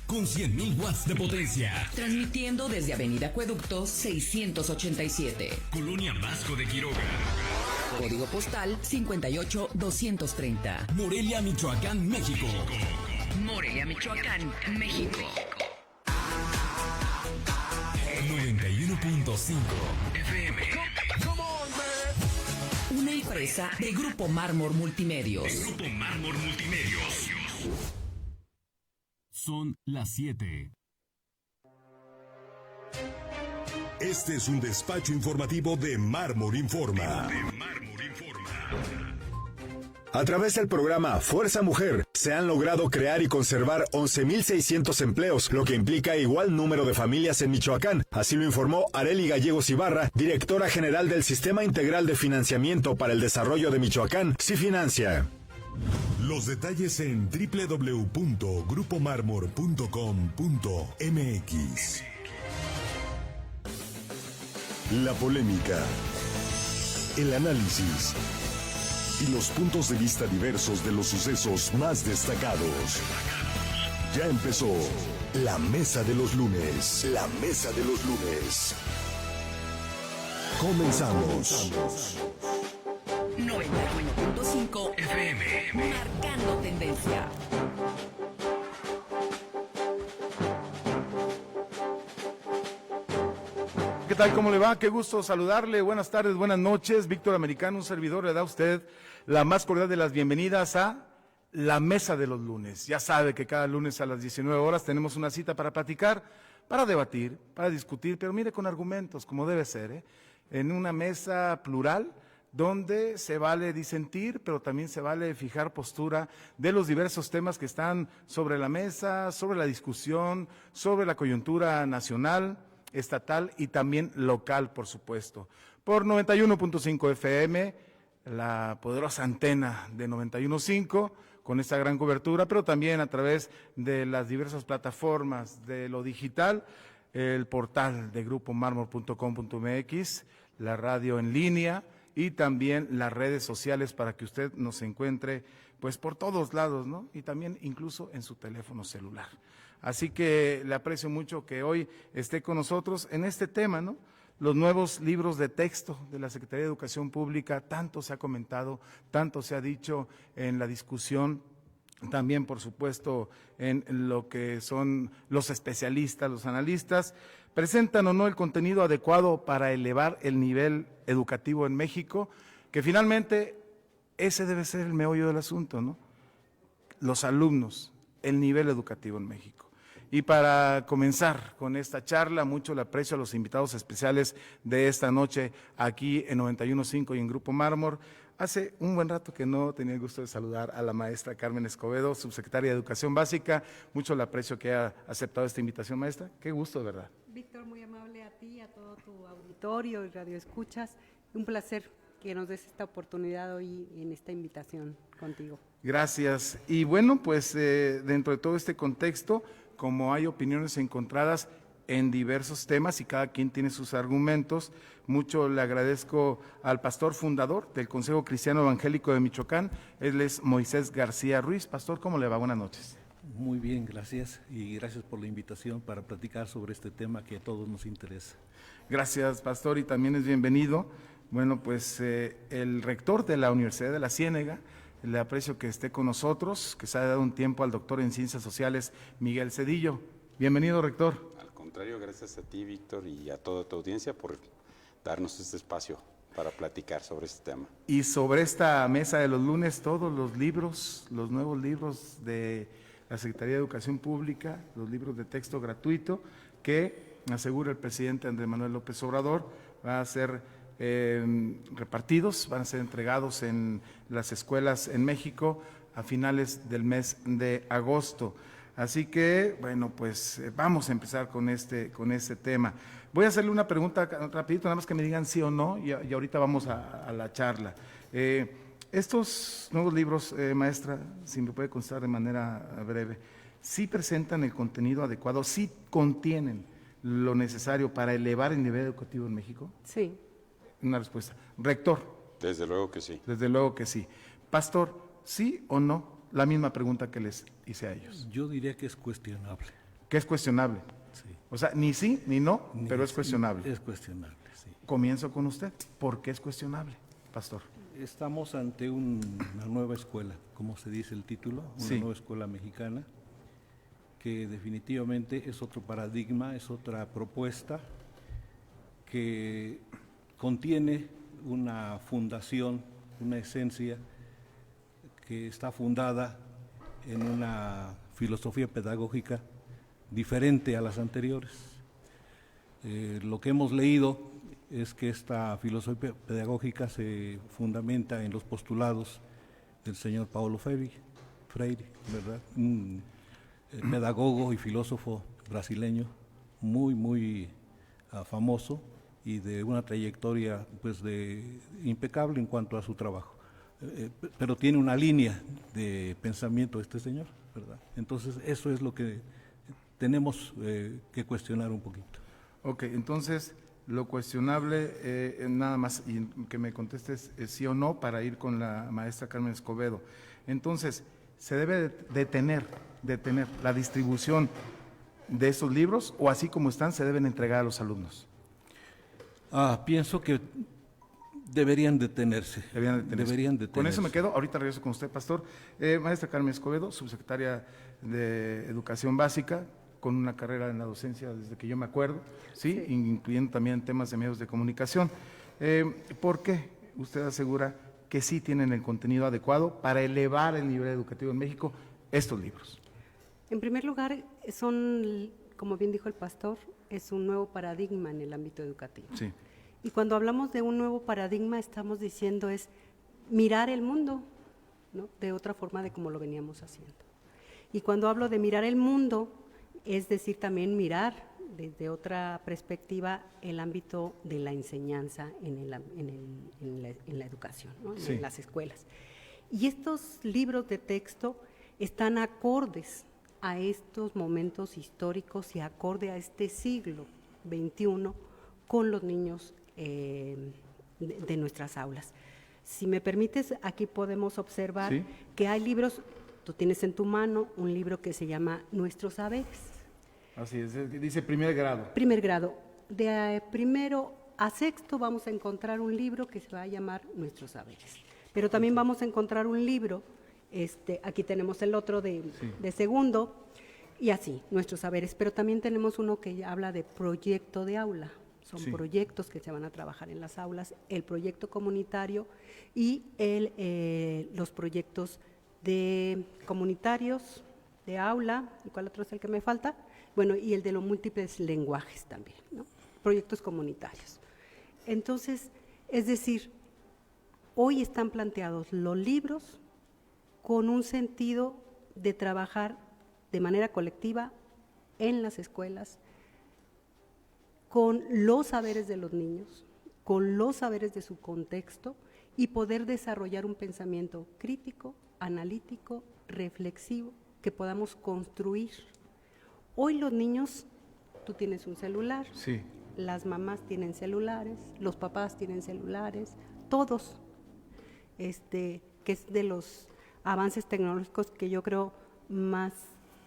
con 100.000 watts de potencia. Transmitiendo desde Avenida Acueducto 687. Colonia Vasco de Quiroga. Código postal 58230. Morelia, Michoacán, México. Morelia, Michoacán, México. 91.5 FM. Una empresa de Grupo Mármol Multimedios. Grupo Mármol Multimedios. Son las 7. Este es un despacho informativo de Mármol Informa. A través del programa Fuerza Mujer, se han logrado crear y conservar 11.600 empleos, lo que implica igual número de familias en Michoacán. Así lo informó Arely Gallegos Ibarra, directora general del Sistema Integral de Financiamiento para el Desarrollo de Michoacán, SIFinancia. Los detalles en www.grupomarmor.com.mx. La polémica, el análisis y los puntos de vista diversos de los sucesos más destacados. Ya empezó la Mesa de los Lunes. La Mesa de los Lunes. Comenzamos. 91.5 FM. Marcando tendencia. ¿Qué tal? ¿Cómo le va? Qué gusto saludarle. Buenas tardes, buenas noches. Víctor Americano, un servidor, le da a usted la más cordial de las bienvenidas a la Mesa de los Lunes. Ya sabe que cada lunes a las 19 horas tenemos una cita para platicar, para debatir, para discutir, pero mire, con argumentos, como debe ser, en una mesa plural, donde se vale disentir, pero también se vale fijar postura de los diversos temas que están sobre la mesa, sobre la discusión, sobre la coyuntura nacional, estatal y también local, por supuesto. Por 91.5 FM, la poderosa antena de 91.5, con esta gran cobertura, pero también a través de las diversas plataformas de lo digital, el portal de grupomarmol.com.mx, la radio en línea y también las redes sociales para que usted nos encuentre pues por todos lados, ¿no? Y también incluso en su teléfono celular. Así que le aprecio mucho que hoy esté con nosotros en este tema, ¿no? Los nuevos libros de texto de la Secretaría de Educación Pública, tanto se ha comentado, tanto se ha dicho en la discusión, también por supuesto en lo que son los especialistas, los analistas, presentan o no el contenido adecuado para elevar el nivel educativo en México, que finalmente ese debe ser el meollo del asunto, ¿no? Los alumnos, el nivel educativo en México. Y para comenzar con esta charla, mucho le aprecio a los invitados especiales de esta noche aquí en 91.5 y en Grupo Mármol. Hace un buen rato que no tenía el gusto de saludar a la maestra Carmen Escobedo, subsecretaria de Educación Básica. Mucho le aprecio que haya aceptado esta invitación, maestra. Qué gusto, ¿verdad? Víctor, muy amable a ti, a todo tu auditorio y radioescuchas. Un placer que nos des esta oportunidad hoy en esta invitación contigo. Gracias. Y bueno, pues dentro de todo este contexto, como hay opiniones encontradas en diversos temas y cada quien tiene sus argumentos, mucho le agradezco al pastor fundador del Consejo Cristiano Evangélico de Michoacán, él es Moisés García Ruiz. Pastor, ¿cómo le va? Buenas noches. Muy bien, gracias, y gracias por la invitación para platicar sobre este tema que a todos nos interesa. Gracias, pastor, y también es bienvenido. Bueno, pues el rector de la Universidad de la Ciénega, le aprecio que esté con nosotros, que se ha dado un tiempo al doctor en Ciencias Sociales, Miguel Cedillo. Bienvenido, rector. Al contrario, gracias a ti, Víctor, y a toda tu audiencia por darnos este espacio para platicar sobre este tema. Y sobre esta mesa de los lunes, todos los libros, los nuevos libros de la Secretaría de Educación Pública, los libros de texto gratuito, que asegura el presidente Andrés Manuel López Obrador, va a ser repartidos, van a ser entregados en las escuelas en México a finales del mes de agosto. Así que, bueno, pues vamos a empezar con este tema. Voy a hacerle una pregunta rapidito, nada más que me digan sí o no, y ahorita vamos a la charla. Estos nuevos libros, maestra, si me puede contestar de manera breve, ¿sí presentan el contenido adecuado, sí contienen lo necesario para elevar el nivel educativo en México? Sí. Una respuesta. Rector. Desde luego que sí. Desde luego que sí. Pastor, ¿sí o no? La misma pregunta que les hice a ellos. Yo diría que es cuestionable. que es cuestionable. Sí. O sea, ni sí ni no, pero es cuestionable. Es cuestionable, sí. Comienzo con usted. ¿Por qué es cuestionable, pastor? Estamos ante una nueva escuela, como se dice el título, una Sí. nueva escuela mexicana, que definitivamente es otro paradigma, es otra propuesta que contiene una fundación, una esencia que está fundada en una filosofía pedagógica diferente a las anteriores. Lo que hemos leído es que esta filosofía pedagógica se fundamenta en los postulados del señor Paulo Freire, ¿verdad? Un pedagogo y filósofo brasileño muy famoso y de una trayectoria pues impecable en cuanto a su trabajo. Pero tiene una línea de pensamiento este señor, ¿verdad? Entonces eso es lo que tenemos que cuestionar un poquito. Ok, entonces lo cuestionable, nada más, y que me contestes sí o no para ir con la maestra Carmen Escobedo. Entonces, ¿se debe detener la distribución de esos libros o así como están se deben entregar a los alumnos? Pienso que deberían detenerse. Deberían detenerse. Con eso me quedo. Ahorita regreso con usted, pastor. Maestra Carmen Escobedo, subsecretaria de Educación Básica, con una carrera en la docencia desde que yo me acuerdo, ¿sí? Incluyendo también temas de medios de comunicación. ¿Por qué usted asegura que sí tienen el contenido adecuado para elevar el nivel educativo en México estos libros? En primer lugar, son, como bien dijo el pastor, es un nuevo paradigma en el ámbito educativo. Sí. Y cuando hablamos de un nuevo paradigma, estamos diciendo es mirar el mundo, ¿no? De otra forma de como lo veníamos haciendo. Y cuando hablo de mirar el mundo, es decir, también mirar desde otra perspectiva el ámbito de la enseñanza en la educación, ¿no? Sí. En las escuelas. Y estos libros de texto están acordes a estos momentos históricos y acorde a este siglo XXI con los niños de nuestras aulas. Si me permites, aquí podemos observar ¿Sí? que hay libros, tú tienes en tu mano un libro que se llama Nuestros Saberes. Así es, dice primer grado. Primer grado. De primero a sexto vamos a encontrar un libro que se va a llamar Nuestros Saberes. Pero también vamos a encontrar un libro, aquí tenemos el otro de segundo, y así, Nuestros Saberes. Pero también tenemos uno que habla de proyecto de aula. Son proyectos que se van a trabajar en las aulas, el proyecto comunitario y los proyectos de comunitarios, de aula, ¿y cuál otro es el que me falta? Bueno, y el de los múltiples lenguajes también, ¿no? Proyectos comunitarios. Entonces, es decir, hoy están planteados los libros con un sentido de trabajar de manera colectiva en las escuelas, con los saberes de los niños, con los saberes de su contexto y poder desarrollar un pensamiento crítico, analítico, reflexivo, que podamos construir. Hoy los niños, tú tienes un celular, Sí. las mamás tienen celulares, los papás tienen celulares, todos, que es de los avances tecnológicos que yo creo más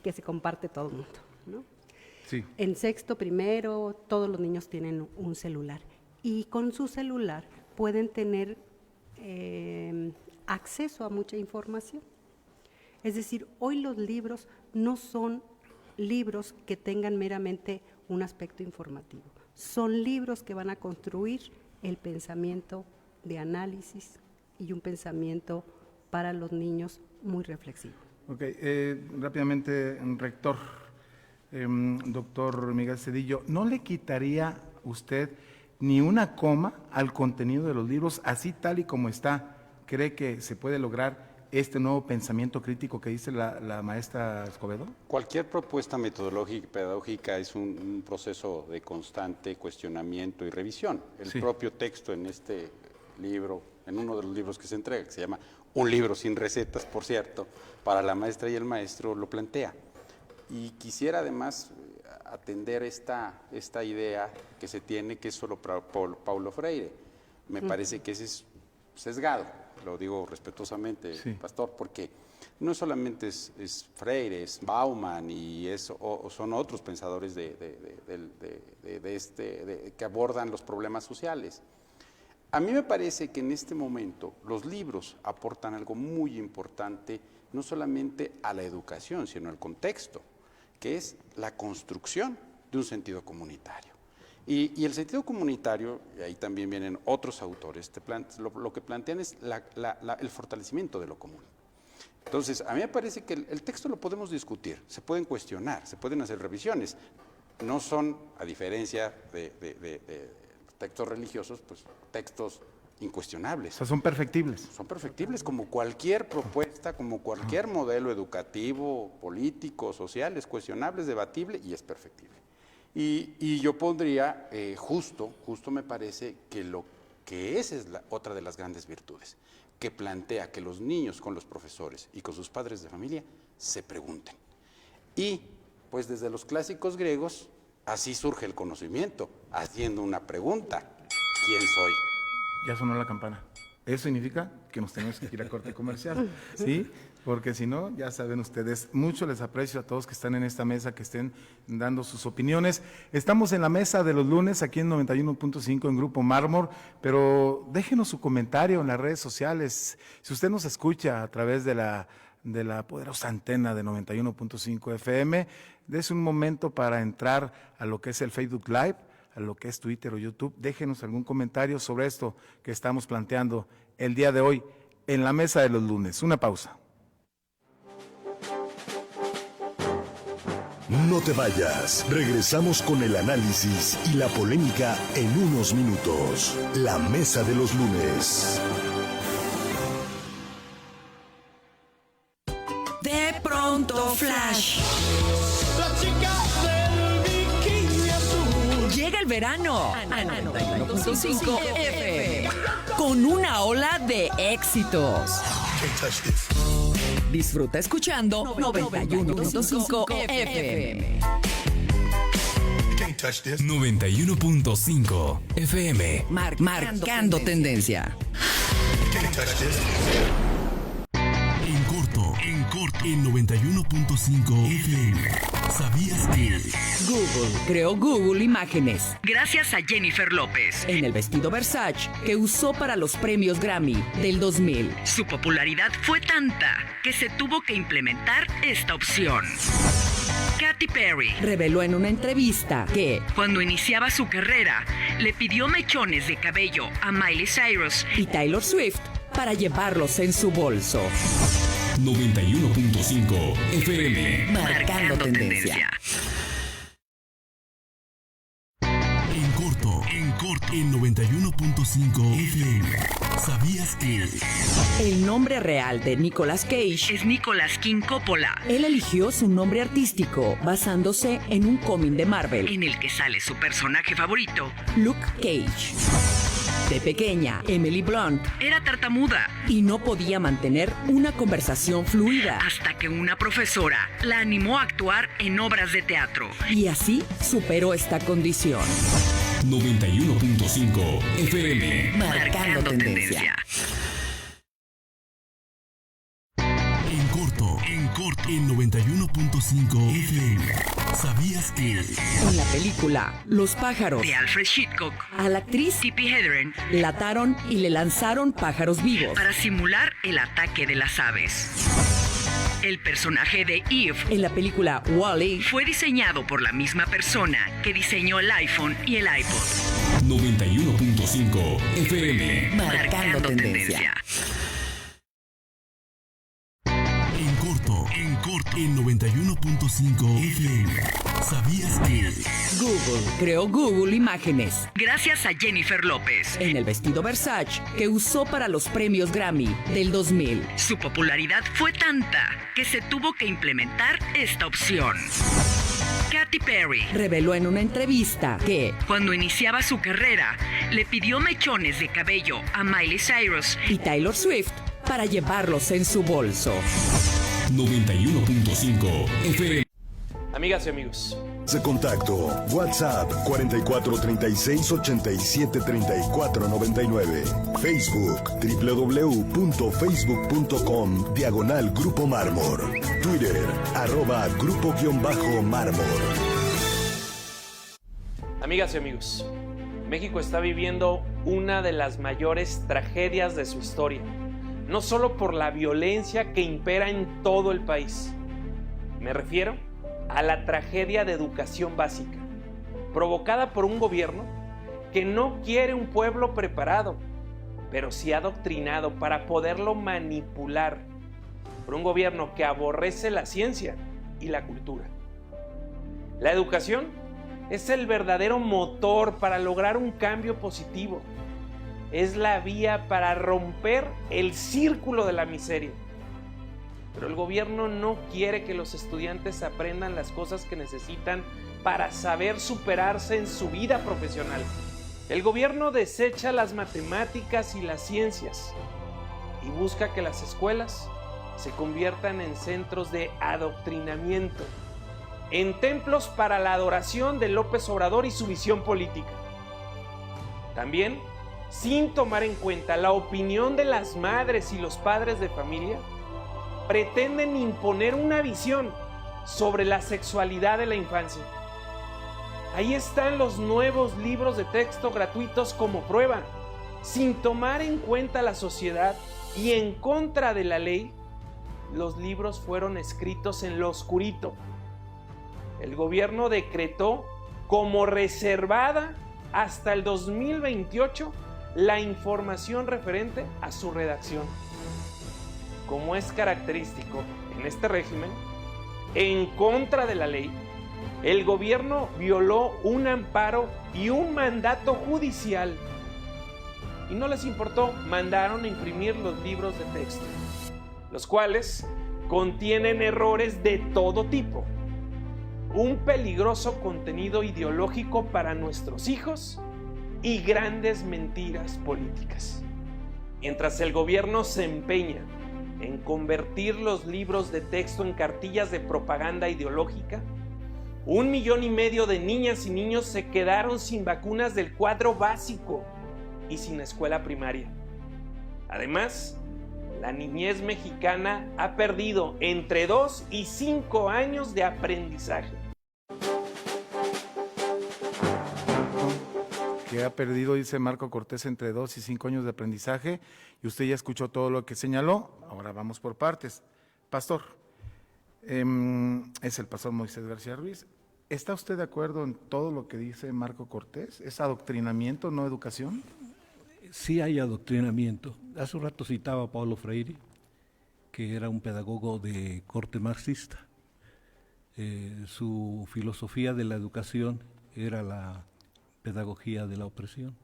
que se comparte todo el mundo, ¿no? Sí. En sexto, primero, todos los niños tienen un celular y con su celular pueden tener acceso a mucha información. Es decir, hoy los libros no son libros que tengan meramente un aspecto informativo, son libros que van a construir el pensamiento de análisis y un pensamiento para los niños muy reflexivo. Ok, rápidamente, rector, doctor Miguel Cedillo, ¿no le quitaría usted ni una coma al contenido de los libros, así tal y como está? ¿Cree que se puede lograr este nuevo pensamiento crítico que dice la maestra Escobedo? Cualquier propuesta metodológica y pedagógica es un proceso de constante cuestionamiento y revisión. El propio texto en este libro, en uno de los libros que se entrega, que se llama Un libro sin recetas, por cierto, para la maestra y el maestro, lo plantea. Y quisiera además atender esta idea que se tiene, que es solo Paulo Freire. Me parece que ese es sesgado, lo digo respetuosamente, pastor, porque No solamente es Freire, es Bauman y o son otros pensadores que abordan los problemas sociales. A mí me parece que en este momento los libros aportan algo muy importante, no solamente a la educación, sino al contexto, que es la construcción de un sentido comunitario. Y el sentido comunitario, y ahí también vienen otros autores, lo que plantean es el fortalecimiento de lo común. Entonces, a mí me parece que el texto lo podemos discutir, se pueden cuestionar, se pueden hacer revisiones. No son, a diferencia de textos religiosos, pues textos incuestionables. O sea, son perfectibles. Son perfectibles como cualquier propuesta, como cualquier modelo educativo, político, social, es cuestionable, es debatible y es perfectible. Y yo pondría, justo me parece que esa es otra de las grandes virtudes, que plantea que los niños con los profesores y con sus padres de familia se pregunten. Y pues desde los clásicos griegos, así surge el conocimiento, haciendo una pregunta: ¿quién soy? Ya sonó la campana. Eso significa que nos tenemos que ir a corte comercial, ¿sí? Porque si no, ya saben ustedes, mucho les aprecio a todos que están en esta mesa, que estén dando sus opiniones. Estamos en la mesa de los lunes, aquí en 91.5 en Grupo Mármor, pero déjenos su comentario en las redes sociales. Si usted nos escucha a través de la poderosa antena de 91.5 FM, dése un momento para entrar a lo que es el Facebook Live, a lo que es Twitter o YouTube. Déjenos algún comentario sobre esto que estamos planteando el día de hoy en la mesa de los lunes. Una pausa. No te vayas, regresamos con el análisis y la polémica en unos minutos. La mesa de los lunes. De pronto Flash. La chica del bikini azul. Llega el verano a 91.5 FM con una ola de éxitos. Disfruta escuchando 91.5 FM. 91.5 FM. Marcando tendencia. En corto, en 91.5 FM. ¿Sabías que Google creó Google Imágenes gracias a Jennifer López en el vestido Versace que usó para los premios Grammy del 2000? Su popularidad fue tanta que se tuvo que implementar esta opción. Katy Perry reveló en una entrevista que, cuando iniciaba su carrera, le pidió mechones de cabello a Miley Cyrus y Taylor Swift para llevarlos en su bolso. 91.5 FM. Marcando tendencia. En corto, en 91.5 FM. ¿Sabías que El nombre real de Nicolas Cage es Nicolas King Coppola? Él eligió su nombre artístico basándose en un cómic de Marvel en el que sale su personaje favorito, Luke Cage. De pequeña, Emily Blunt era tartamuda y no podía mantener una conversación fluida hasta que una profesora la animó a actuar en obras de teatro y así superó esta condición. 91.5 FM. Marcando tendencia. En corto, en 91.5 FM. ¿Sabías que En la película Los pájaros de Alfred Hitchcock, a la actriz Tippi Hedren la ataron y le lanzaron pájaros vivos para simular el ataque de las aves? El personaje de Eve en la película Wall-E fue diseñado por la misma persona que diseñó el iPhone y el iPod. 91.5 FM. Marcando tendencia. En corto, en 91.5 FM. ¿Sabías que Google creó Google Imágenes gracias a Jennifer López en el vestido Versace que usó para los premios Grammy del 2000? Su popularidad fue tanta que se tuvo que implementar esta opción. Katy Perry reveló en una entrevista que, cuando iniciaba su carrera, le pidió mechones de cabello a Miley Cyrus y Taylor Swift para llevarlos en su bolso. 91.5 FM. Amigas y amigos, De contacto, WhatsApp 4436-873499. Facebook, www.facebook.com/Grupo Mármor. Twitter, @Grupo_Mármor. Amigas y amigos, México está viviendo una de las mayores tragedias de su historia, no solo por la violencia que impera en todo el país. Me refiero a la tragedia de educación básica, provocada por un gobierno que no quiere un pueblo preparado, pero sí adoctrinado para poderlo manipular, por un gobierno que aborrece la ciencia y la cultura. La educación es el verdadero motor para lograr un cambio positivo. Es la vía para romper el círculo de la miseria. Pero el gobierno no quiere que los estudiantes aprendan las cosas que necesitan para saber superarse en su vida profesional. El gobierno desecha las matemáticas y las ciencias y busca que las escuelas se conviertan en centros de adoctrinamiento, en templos para la adoración de López Obrador y su visión política. También, sin tomar en cuenta la opinión de las madres y los padres de familia, pretenden imponer una visión sobre la sexualidad de la infancia. Ahí están los nuevos libros de texto gratuitos como prueba. Sin tomar en cuenta la sociedad y en contra de la ley, los libros fueron escritos en lo oscurito. El gobierno decretó como reservada hasta el 2028 la información referente a su redacción. Como es característico en este régimen, en contra de la ley, el gobierno violó un amparo y un mandato judicial. Y no les importó, mandaron a imprimir los libros de texto, los cuales contienen errores de todo tipo, un peligroso contenido ideológico para nuestros hijos y grandes mentiras políticas. Mientras el gobierno se empeña en convertir los libros de texto en cartillas de propaganda ideológica, 1,5 millones de niñas y niños se quedaron sin vacunas del cuadro básico y sin escuela primaria. Además, la niñez mexicana ha perdido entre 2 y 5 años de aprendizaje. Que ha perdido, dice Marco Cortés, entre 2 y 5 años de aprendizaje, y usted ya escuchó todo lo que señaló. Ahora vamos por partes. Pastor, es el pastor Moisés García Ruiz. ¿Está usted de acuerdo en todo lo que dice Marco Cortés? ¿Es adoctrinamiento, no educación? Sí hay adoctrinamiento. Hace un rato citaba a Paulo Freire, que era un pedagogo de corte marxista. Su filosofía de la educación era la pedagogía de la opresión.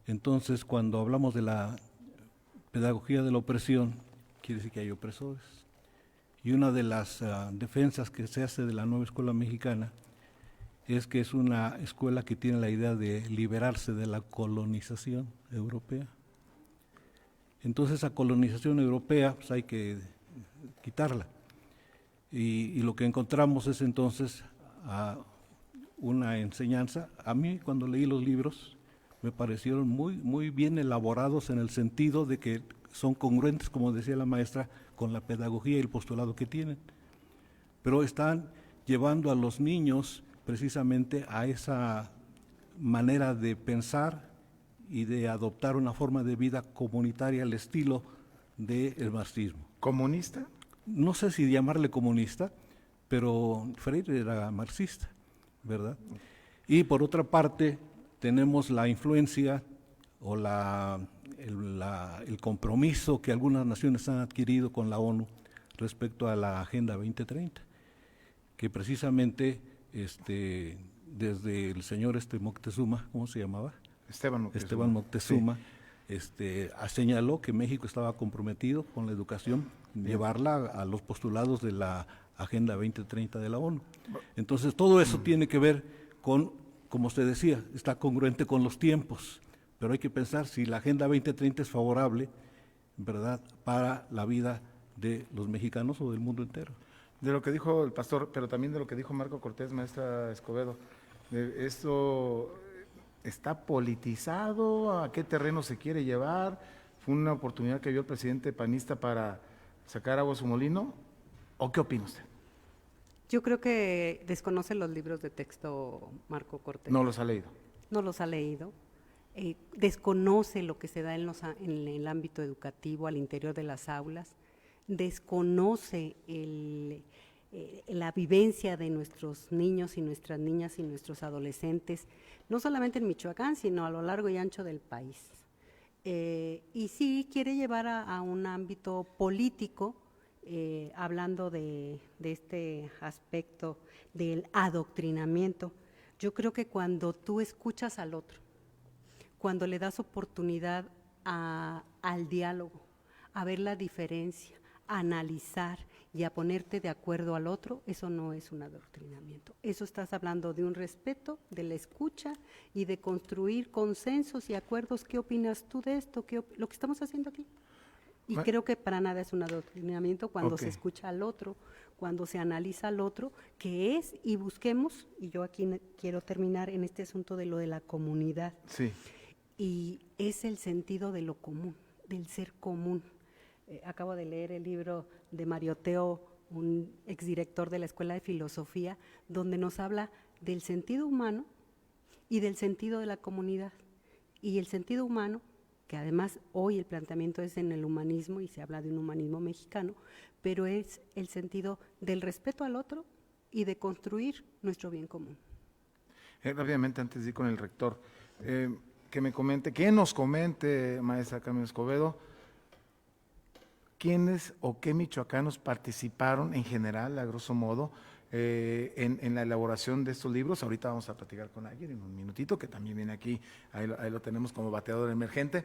Entonces, cuando hablamos de la pedagogía de la opresión, quiere decir que hay opresores. Y una de las defensas que se hace de la nueva escuela mexicana es que es una escuela que tiene la idea de liberarse de la colonización europea. Entonces, esa colonización europea pues, hay que quitarla. Y lo que encontramos es entonces una enseñanza. A mí, cuando leí los libros, me parecieron muy bien elaborados en el sentido de que son congruentes, como decía la maestra, con la pedagogía y el postulado que tienen. Pero están llevando a los niños precisamente a esa manera de pensar y de adoptar una forma de vida comunitaria al estilo del marxismo. ¿Comunista? No sé si llamarle comunista, pero Freire era marxista, ¿verdad? Y por otra parte, tenemos la influencia o el compromiso que algunas naciones han adquirido con la ONU respecto a la Agenda 2030, que precisamente desde el señor Moctezuma, ¿cómo se llamaba? Esteban Moctezuma, sí. Señaló que México estaba comprometido con la educación, llevarla a los postulados de la Agenda 2030 de la ONU. Entonces, todo eso tiene que ver con, como usted decía, está congruente con los tiempos, pero hay que pensar si la Agenda 2030 es favorable, ¿verdad?, para la vida de los mexicanos o del mundo entero. De lo que dijo el pastor, pero también de lo que dijo Marco Cortés, maestra Escobedo. ¿Esto está politizado? ¿A qué terreno se quiere llevar? ¿Fue una oportunidad que vio el presidente panista para sacar agua a su molino? ¿O qué opina usted? Yo creo que desconoce los libros de texto Marco Cortés. ¿No los ha leído? No los ha leído. Desconoce lo que se da en el ámbito educativo, al interior de las aulas. Desconoce la vivencia de nuestros niños y nuestras niñas y nuestros adolescentes, no solamente en Michoacán, sino a lo largo y ancho del país. Y sí quiere llevar a un ámbito político, hablando de este aspecto del adoctrinamiento. Yo creo que cuando tú escuchas al otro, cuando le das oportunidad al diálogo, a ver la diferencia, a analizar y a ponerte de acuerdo al otro, eso no es un adoctrinamiento. Eso estás hablando de un respeto, de la escucha y de construir consensos y acuerdos. ¿Qué opinas tú de esto? Lo que estamos haciendo aquí. Y creo que para nada es un adoctrinamiento cuando se escucha al otro, cuando se analiza al otro, que es, y busquemos, y yo aquí quiero terminar en este asunto de lo de la comunidad. Sí. Y es el sentido de lo común, del ser común. Acabo de leer el libro de Mario Teo, un exdirector de la Escuela de Filosofía, donde nos habla del sentido humano y del sentido de la comunidad. Y el sentido humano, que además hoy el planteamiento es en el humanismo y se habla de un humanismo mexicano, pero es el sentido del respeto al otro y de construir nuestro bien común. Rápidamente, antes de ir con el rector, que nos comente, maestra Carmen Escobedo, ¿quiénes o qué michoacanos participaron en general, a grosso modo, en la elaboración de estos libros? Ahorita vamos a platicar con alguien en un minutito, que también viene aquí, ahí lo tenemos como bateador emergente.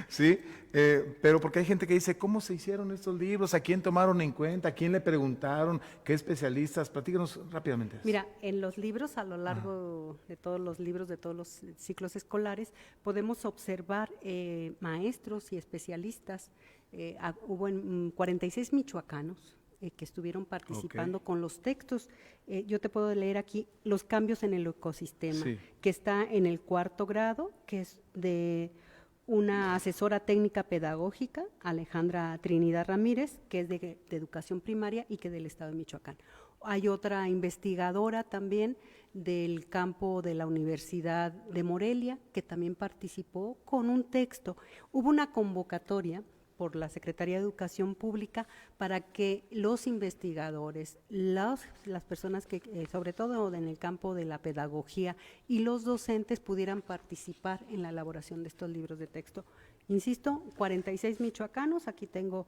Sí, pero porque hay gente que dice, ¿cómo se hicieron estos libros? ¿A quién tomaron en cuenta? ¿A quién le preguntaron? ¿Qué especialistas? Platícanos rápidamente. Mira, en los libros, a lo largo de todos los libros, de todos los ciclos escolares, podemos observar maestros y especialistas. Hubo 46 michoacanos que estuvieron participando con los textos. Yo te puedo leer aquí los cambios en el ecosistema, que está en el 4º grado, que es de una asesora técnica pedagógica, Alejandra Trinidad Ramírez, que es de educación primaria y que es del estado de Michoacán. Hay otra investigadora también del campo de la Universidad de Morelia, que también participó con un texto. Hubo una convocatoria por la Secretaría de Educación Pública para que los investigadores, las personas que, sobre todo en el campo de la pedagogía, y los docentes pudieran participar en la elaboración de estos libros de texto. Insisto, 46 michoacanos, aquí tengo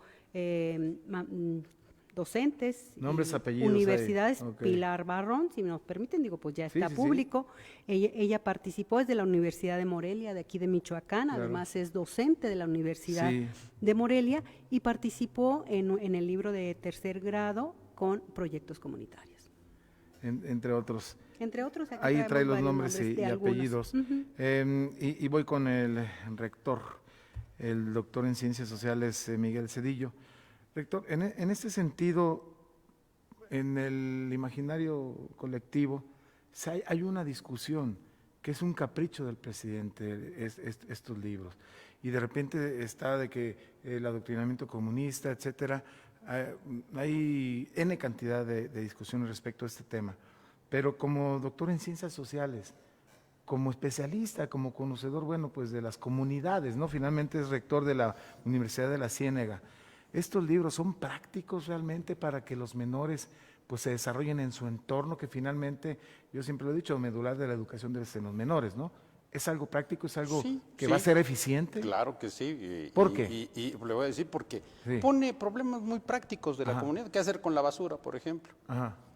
docentes, nombres, apellidos, universidades, Pilar Barrón, si nos permiten, pues ya está público. Ella participó desde la Universidad de Morelia, de aquí de Michoacán, además es docente de la Universidad de Morelia, y participó en el libro de 3er grado con proyectos comunitarios. Entre otros. Entre otros, aquí ahí trae los nombres y apellidos. Y voy con el rector, el doctor en Ciencias Sociales, Miguel Cedillo. Rector, en este sentido, en el imaginario colectivo, hay una discusión que es un capricho del presidente, estos libros, y de repente está de que el adoctrinamiento comunista, etcétera. Hay N cantidad de discusiones respecto a este tema, pero como doctor en Ciencias Sociales, como especialista, como conocedor, pues de las comunidades, ¿no? Finalmente es rector de la Universidad de la Ciénega. ¿Estos libros son prácticos realmente para que los menores pues se desarrollen en su entorno, que finalmente, yo siempre lo he dicho, medular de la educación debe ser en los menores, ¿no? ¿Es algo práctico, es algo que va a ser eficiente? Claro que sí. ¿Por qué? Y le voy a decir porque pone problemas muy prácticos de la comunidad. ¿Qué hacer con la basura, por ejemplo?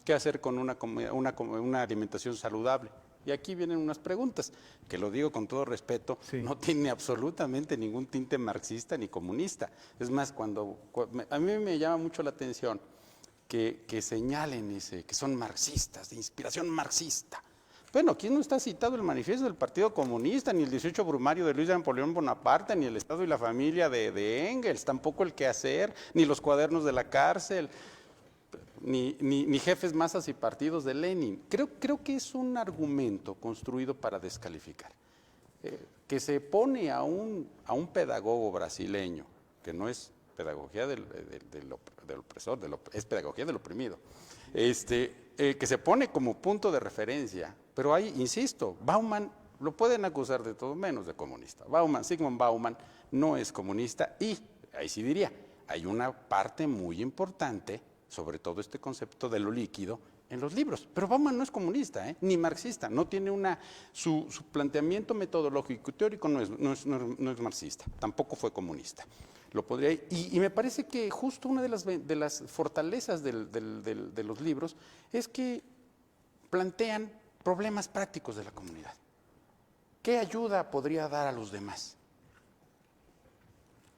¿Qué hacer con una alimentación saludable? Y aquí vienen unas preguntas, que lo digo con todo respeto, no tiene absolutamente ningún tinte marxista ni comunista. Es más, a mí me llama mucho la atención que señalen que son marxistas, de inspiración marxista. Bueno, aquí no está citado el manifiesto del Partido Comunista, ni el 18 Brumario de Luis Napoleón Bonaparte, ni el Estado y la Familia de Engels, tampoco el Quehacer, ni los cuadernos de la cárcel. ni jefes, masas y partidos de Lenin. Creo que es un argumento construido para descalificar. Que se pone a un pedagogo brasileño, que no es pedagogía del opresor, es pedagogía del oprimido, que se pone como punto de referencia, pero ahí, insisto, Bauman lo pueden acusar de todo menos de comunista. Zygmunt Bauman no es comunista y, ahí sí diría, hay una parte muy importante, sobre todo este concepto de lo líquido, en los libros. Pero Bauman no es comunista, ni marxista, no tiene su planteamiento metodológico y teórico no es marxista, tampoco fue comunista. Lo podría, y me parece que justo una de las fortalezas de los libros es que plantean problemas prácticos de la comunidad. ¿Qué ayuda podría dar a los demás?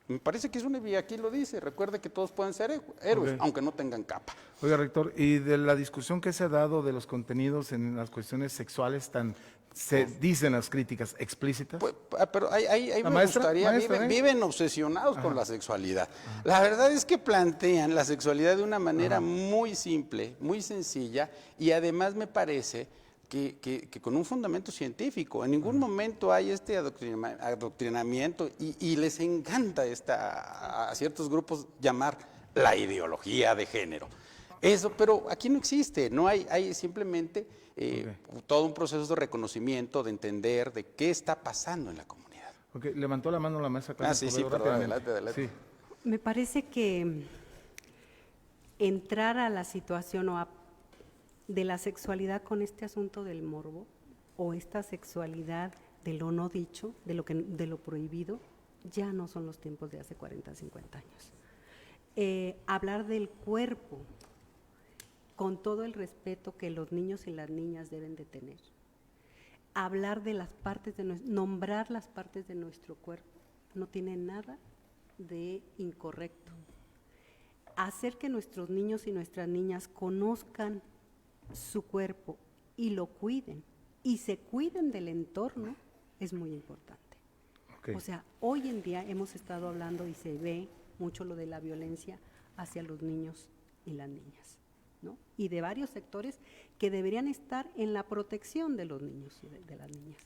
Me parece que es una vía, aquí lo dice, recuerde que todos pueden ser héroes, aunque no tengan capa. Oiga, rector, y de la discusión que se ha dado de los contenidos en las cuestiones sexuales se dicen las críticas explícitas. Pues, pero ahí me gustaría, viven obsesionados con la sexualidad. La verdad es que plantean la sexualidad de una manera muy simple, muy sencilla, y además me parece que con un fundamento científico. En ningún momento hay este adoctrinamiento y les encanta a ciertos grupos llamar la ideología de género. Eso, pero aquí no existe, no hay simplemente todo un proceso de reconocimiento, de entender de qué está pasando en la comunidad. Levantó la mano la maestra. Sí, perdón, adelante. Sí. Me parece que entrar a la situación de la sexualidad con este asunto del morbo o esta sexualidad de lo no dicho, de lo prohibido, ya no son los tiempos de hace 40, 50 años. Hablar del cuerpo con todo el respeto que los niños y las niñas deben de tener. Hablar de las partes nombrar las partes de nuestro cuerpo no tiene nada de incorrecto. Hacer que nuestros niños y nuestras niñas conozcan su cuerpo y lo cuiden y se cuiden del entorno es muy importante. O sea, hoy en día hemos estado hablando y se ve mucho lo de la violencia hacia los niños y las niñas, ¿no? Y de varios sectores que deberían estar en la protección de los niños y de las niñas.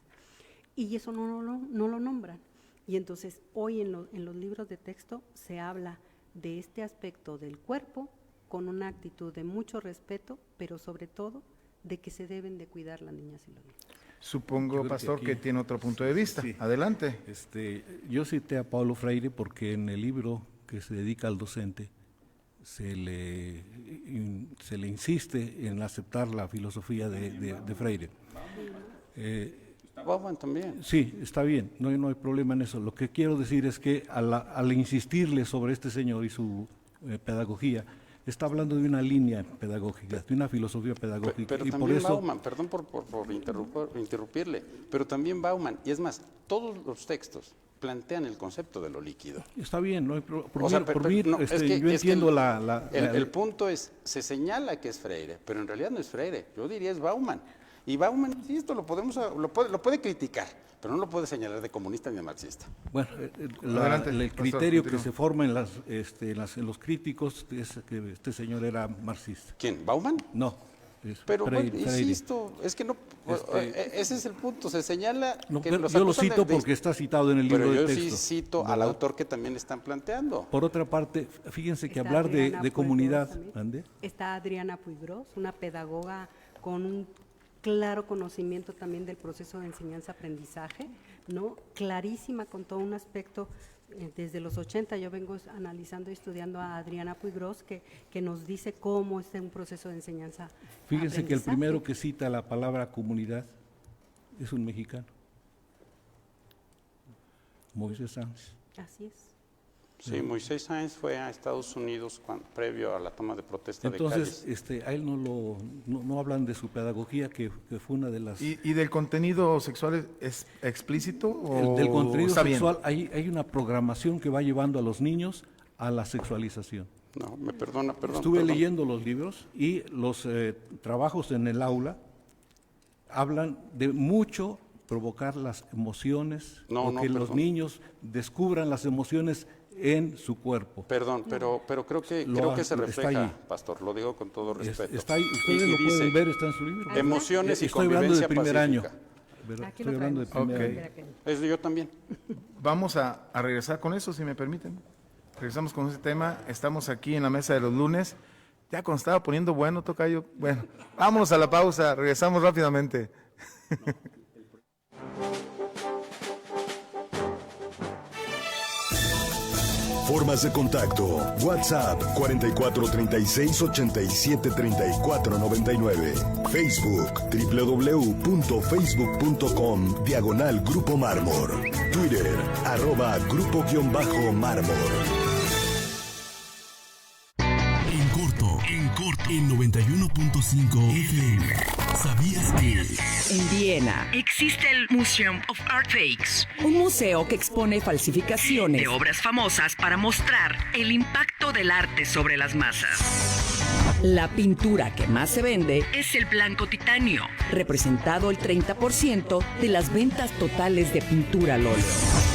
Y eso no lo nombran. Y entonces hoy en los libros de texto se habla de este aspecto del cuerpo con una actitud de mucho respeto, pero sobre todo de que se deben de cuidar las niñas y los niños. Supongo, pastor, que tiene otro punto de vista. Sí. Adelante. Yo cité a Paulo Freire porque en el libro que se dedica al docente se le insiste en aceptar la filosofía de Freire. Bauman también. Sí, está bien, no hay problema en eso. Lo que quiero decir es que al insistirle sobre este señor y su pedagogía, está hablando de una línea pedagógica, de una filosofía pedagógica. Pero y también por eso, Bauman, perdón por interrumpirle, pero también Bauman, y es más, todos los textos plantean el concepto de lo líquido. Está bien, no hay yo entiendo el punto es, se señala que es Freire, pero en realidad no es Freire, yo diría es Bauman. Y Bauman, insisto, lo puede criticar, pero no lo puede señalar de comunista ni de marxista. Bueno, el criterio que se forma en los críticos es que este señor era marxista. ¿Quién? ¿Bauman? No. Pero Freire. Insisto, es que no, ese es el punto, se señala que yo lo cito porque está citado en el libro de texto. Pero yo sí cito al autor que también están planteando. Por otra parte, fíjense que hablar de comunidad... Está Adriana Puigros, una pedagoga con un claro conocimiento también del proceso de enseñanza-aprendizaje, ¿no? Clarísima con todo un aspecto. Desde los 80 yo vengo analizando y estudiando a Adriana Puigros que nos dice cómo es un proceso de enseñanza. Fíjense que el primero que cita la palabra comunidad es un mexicano, Moisés Sáenz. Así es. Sí, Moisés Sáenz fue a Estados Unidos previo a la toma de protesta Entonces, de Cádiz. a él no hablan de su pedagogía, que fue una de las... ¿Y del contenido sexual es explícito? Del contenido sexual hay una programación que va llevando a los niños a la sexualización. No, me perdona. Estuve leyendo los libros y los trabajos en el aula hablan de mucho provocar las emociones, que los niños descubran las emociones en su cuerpo. Perdón, pero creo que se refleja, pastor, lo digo con todo respeto. Está ahí, ustedes lo pueden ver, está en su libro. Emociones y estoy hablando del primer pacífica. año. Estoy hablando del primer año. Eso yo también. Vamos a regresar con eso, si me permiten. Regresamos con ese tema. Estamos aquí en la mesa de los lunes. Ya cuando estaba poniendo bueno, tocayo. Bueno, vámonos a la pausa. Regresamos rápidamente. Formas de contacto: WhatsApp 4436-873499. Facebook www.facebook.com/Grupo Mármor. Twitter @Grupo_Mármor. En corto, en 91.5 FM. ¿Sabías que? En Viena Existe el Museum of Art Fakes, un museo que expone falsificaciones de obras famosas para mostrar el impacto del arte sobre las masas. La pintura que más se vende Es el blanco titanio, representado el 30% de las ventas totales de pintura al óleo.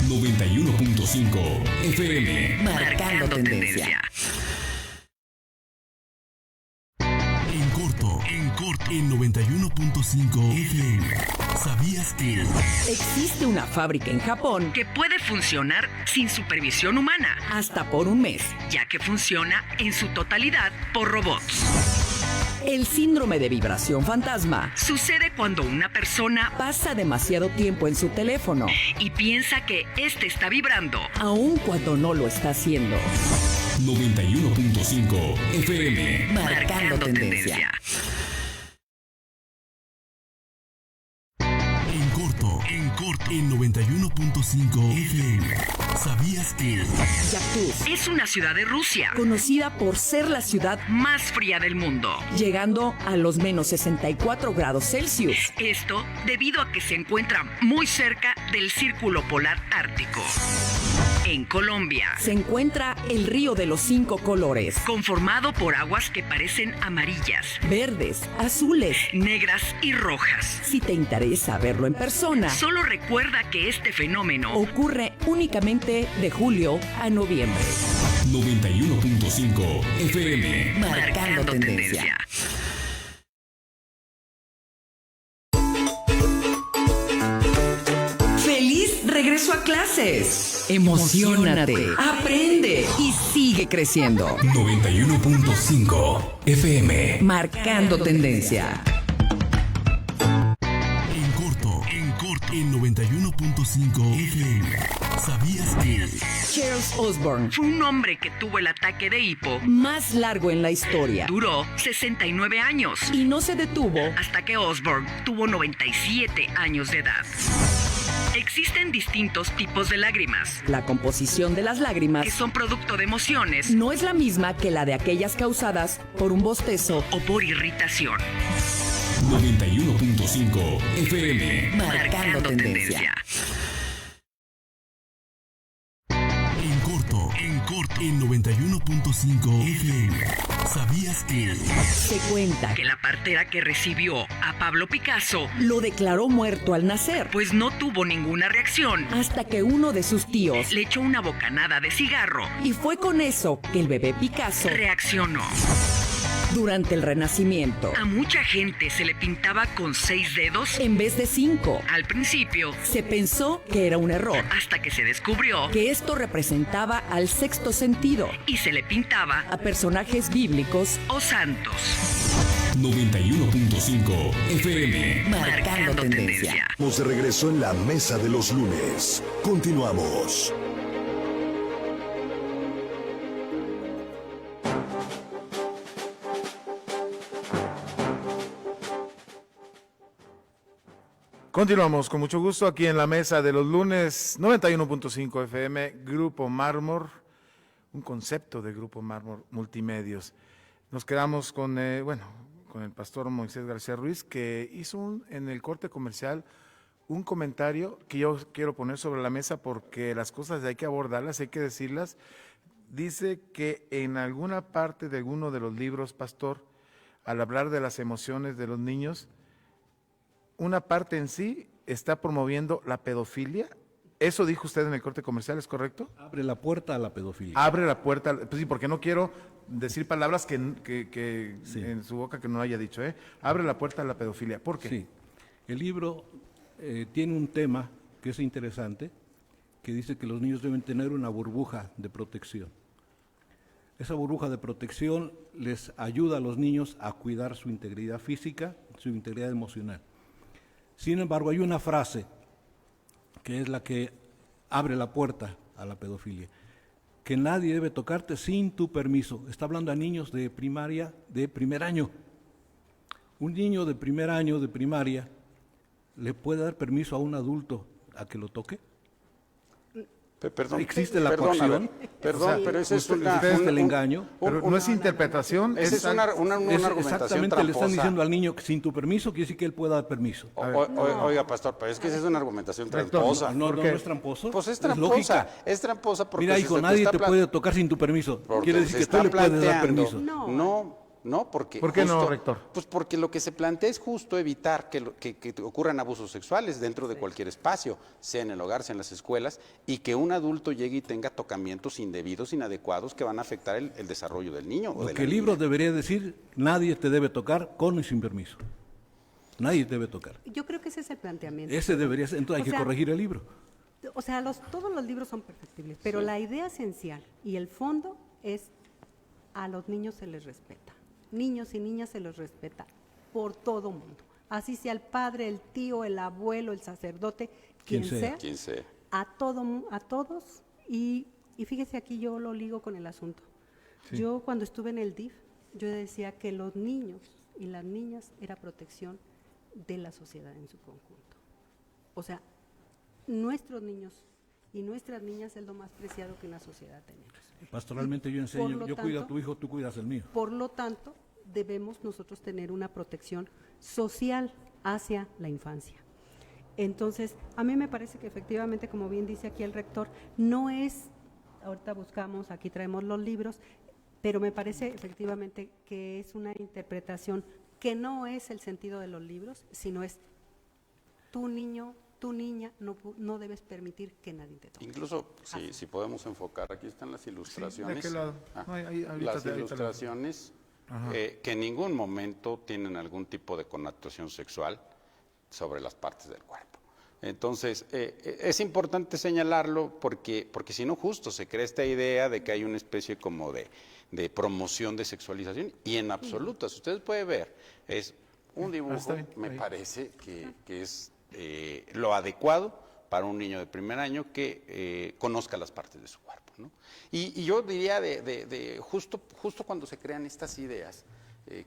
91.5 FM. Marcando tendencia. En corto, en 91.5 FM. ¿Sabías que? Existe una fábrica en Japón que puede funcionar sin supervisión humana, hasta por un mes. ya que funciona en su totalidad por robots. El síndrome de vibración fantasma Sucede cuando una persona pasa demasiado tiempo en su teléfono, y piensa que este está vibrando, aun cuando no lo está haciendo. 91.5 FM. Marcando tendencia. En corto, en 91.5 FM. ¿Sabías que? Yakutsk, es una ciudad de Rusia conocida por ser la ciudad más fría del mundo. llegando a los menos 64 grados Celsius. Esto debido a que se encuentra muy cerca del Círculo Polar Ártico. En Colombia, Se encuentra el río de los 5 colores: conformado por aguas que parecen amarillas, verdes, azules. negras y rojas. Si te interesa verlo en persona, Solo recuerda que este fenómeno ocurre únicamente de julio a noviembre. 91.5 FM. Marcando tendencia. ¡Feliz regreso a clases! Emociónate, aprende y sigue creciendo. 91.5 FM. Marcando tendencia. En corto, en 91.5 FM. ¿Sabías que? Charles Osborne, fue un hombre que tuvo el ataque de hipo. más largo en la historia, Duró 69 años, y no se detuvo hasta que Osborne tuvo 97 años de edad. Existen distintos tipos de lágrimas, La composición de las que lágrimas son producto de emociones no es la misma que la de aquellas causadas por un bostezo. o por irritación. 91.5 FM. Marcando tendencia. En corto, en 91.5 FM. ¿Sabías que? Se cuenta Que la partera que recibió a Pablo Picasso, lo declaró muerto al nacer, pues no tuvo ninguna reacción, hasta que uno de sus tíos, le echó una bocanada de cigarro, y fue con eso que el bebé Picasso, reaccionó. durante el Renacimiento, A mucha gente se le pintaba con 6 dedos en vez de 5, al principio, se pensó que era un error, hasta que se descubrió que esto representaba al sexto sentido, y se le pintaba a personajes bíblicos, o santos. 91.5 FM. marcando tendencia. Estamos de regreso en la mesa de los lunes. Continuamos. Continuamos con mucho gusto aquí en la mesa de los lunes, 91.5 FM, Grupo Mármor, un concepto de Grupo Mármor Multimedios. Nos quedamos con, con el pastor Moisés García Ruiz, que hizo en el corte comercial un comentario que yo quiero poner sobre la mesa porque las cosas hay que abordarlas, hay que decirlas. Dice que en alguna parte de alguno de los libros, pastor, al hablar de las emociones de los niños, una parte en sí está promoviendo la pedofilia. Eso dijo usted en el corte comercial, ¿es correcto? Abre la puerta a la pedofilia. Abre la puerta, pues sí, porque no quiero decir palabras que Sí. en su boca que no haya dicho, ¿eh? Abre la puerta a la pedofilia. ¿Por qué? Sí. El libro tiene un tema que es interesante, que dice que los niños deben tener una burbuja de protección. Esa burbuja de protección les ayuda a los niños a cuidar su integridad física, su integridad emocional. Sin embargo, hay una frase que es la que abre la puerta a la pedofilia, que nadie debe tocarte sin tu permiso. Está hablando a niños de primaria, de primer año. Un niño de primer año de primaria le puede dar permiso a un adulto a que lo toque. Perdón, ¿Existe la perdón, a ver, coacción? perdón, O sea, pero eso es usted el engaño. Pero no es interpretación, esa es una argumentación Exactamente, le están tramposa. diciendo al niño que sin tu permiso quiere decir que él pueda dar permiso. Oiga, pastor, pero es que esa es una argumentación tramposa. No es tramposo. Pues es lógica. tramposa, es tramposa porque Mira, si hijo, se nadie está te pla- puede tocar sin tu permiso. porque Quiere se decir que está tú le puedes dar planteando- permiso. No, porque ¿Por qué no, justo- rector? Pues porque lo que se plantea es justo evitar que ocurran abusos sexuales dentro de cualquier espacio, sea en el hogar, sea en las escuelas, y que un adulto llegue y tenga tocamientos indebidos, inadecuados, que van a afectar el desarrollo del niño o Lo de que la el niña. libro debería decir, nadie te debe tocar con y sin permiso. Nadie te debe tocar. Yo creo que ese es el planteamiento. Ese debería ser, entonces O hay que sea, corregir el libro. O sea, todos los libros son perfectibles, pero la idea esencial y el fondo es a los niños se les respeta. Niños y niñas se les respeta por todo mundo. Así sea el padre, el tío, el abuelo, el sacerdote, quien sea. Quien sea. A todos. Y fíjese, aquí yo lo ligo con el asunto. Yo cuando estuve en el DIF, yo decía que los niños y las niñas era protección de la sociedad en su conjunto. O sea, nuestros niños y nuestras niñas es lo más preciado que una sociedad tenemos. Pastoralmente yo Por enseño, lo yo cuido a tanto- tu hijo, tú cuidas el mío. Por lo tanto, debemos nosotros tener una protección social hacia la infancia. Entonces, a mí me parece que efectivamente, como bien dice aquí el rector, no es, ahorita buscamos, aquí traemos los libros, pero me parece efectivamente que es una interpretación que no es el sentido de los libros, sino es tu niño, tu niña, no debes permitir que nadie te toque. Incluso, si podemos enfocar, aquí están las ilustraciones. ¿de qué lado? No, ahí, ahorita las ilustraciones que en ningún momento tienen algún tipo de connotación sexual sobre las partes del cuerpo. Entonces, es importante señalarlo porque si no justo se crea esta idea de que hay una especie como de promoción de sexualización y en absoluto, si ustedes pueden ver, es un dibujo, me parece que es lo adecuado para un niño de primer año que conozca las partes de su cuerpo, ¿no? Y yo diría justo cuando se crean estas ideas,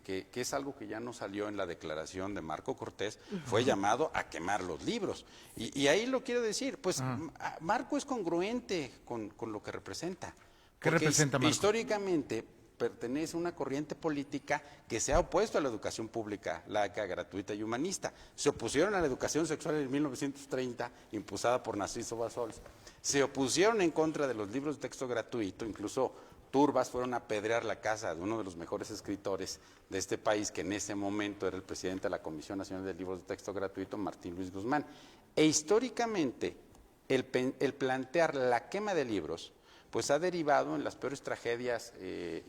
que es algo que ya no salió en la declaración de Marco Cortés, fue llamado a quemar los libros. Y ahí lo quiero decir, pues Marco es congruente con lo que representa. ¿Qué representa Marco? Históricamente pertenece a una corriente política que se ha opuesto a la educación pública, laica, gratuita y humanista. Se opusieron a la educación sexual en 1930, impulsada por Narciso Bassols. Se opusieron en contra de los libros de texto gratuito, incluso turbas fueron a apedrear la casa de uno de los mejores escritores de este país, que en ese momento era el presidente de la Comisión Nacional de Libros de Texto Gratuito, Martín Luis Guzmán. E históricamente, el plantear la quema de libros pues ha derivado en las peores tragedias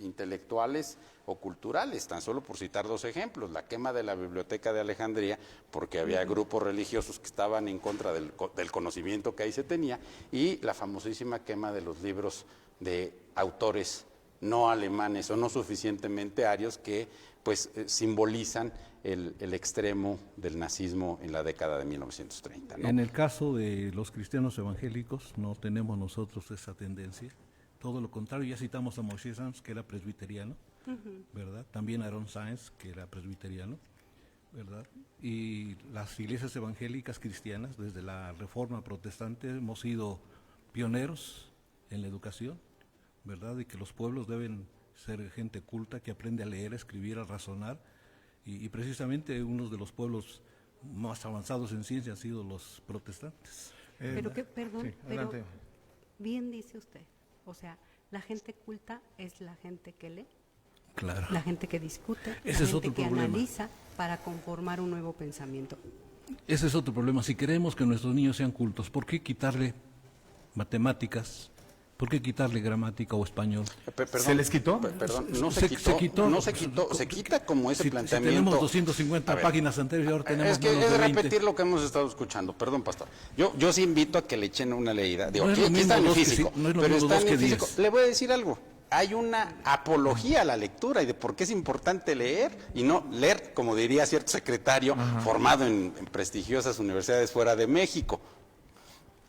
intelectuales o culturales, tan solo por citar dos ejemplos: la quema de la Biblioteca de Alejandría, porque había grupos religiosos que estaban en contra del conocimiento que ahí se tenía, y la famosísima quema de los libros de autores no alemanes o no suficientemente arios que pues simbolizan el extremo del nazismo en la década de 1930, ¿no? En el caso de los cristianos evangélicos no tenemos nosotros esa tendencia, todo lo contrario. Ya citamos a Moshe Sanz, que era presbiteriano, ¿verdad? También a Aaron Sáenz, que era presbiteriano, ¿verdad? Y las iglesias evangélicas cristianas, desde la Reforma Protestante, hemos sido pioneros en la educación, ¿verdad? Y que los pueblos deben ser gente culta, que aprende a leer, a escribir, a razonar, y precisamente uno de los pueblos más avanzados en ciencia han sido los protestantes. Pero perdón, sí, pero adelante. bien dice usted, o sea, la gente culta es la gente que lee, Claro. la gente que discute, Ese la es gente otro que problema. analiza para conformar un nuevo pensamiento. Ese es otro problema. Si queremos que nuestros niños sean cultos, ¿por qué quitarle matemáticas, ¿por qué quitarle gramática o español? Perdón, ¿se les quitó? Perdón, no se quitó, se quita como ese planteamiento. Si tenemos 250 páginas anteriores, ahora tenemos es que menos es de 20. repetir lo que hemos estado escuchando, perdón, pastor. Yo sí invito a que le echen una leída. Digo, No es aquí, lo aquí está en mismo el dos que físico, sí, no es lo pero mismo está dos en el que físico. 10. Le voy a decir algo. Hay una apología a la lectura y de por qué es importante leer y no leer, como diría cierto secretario, formado en prestigiosas universidades fuera de México.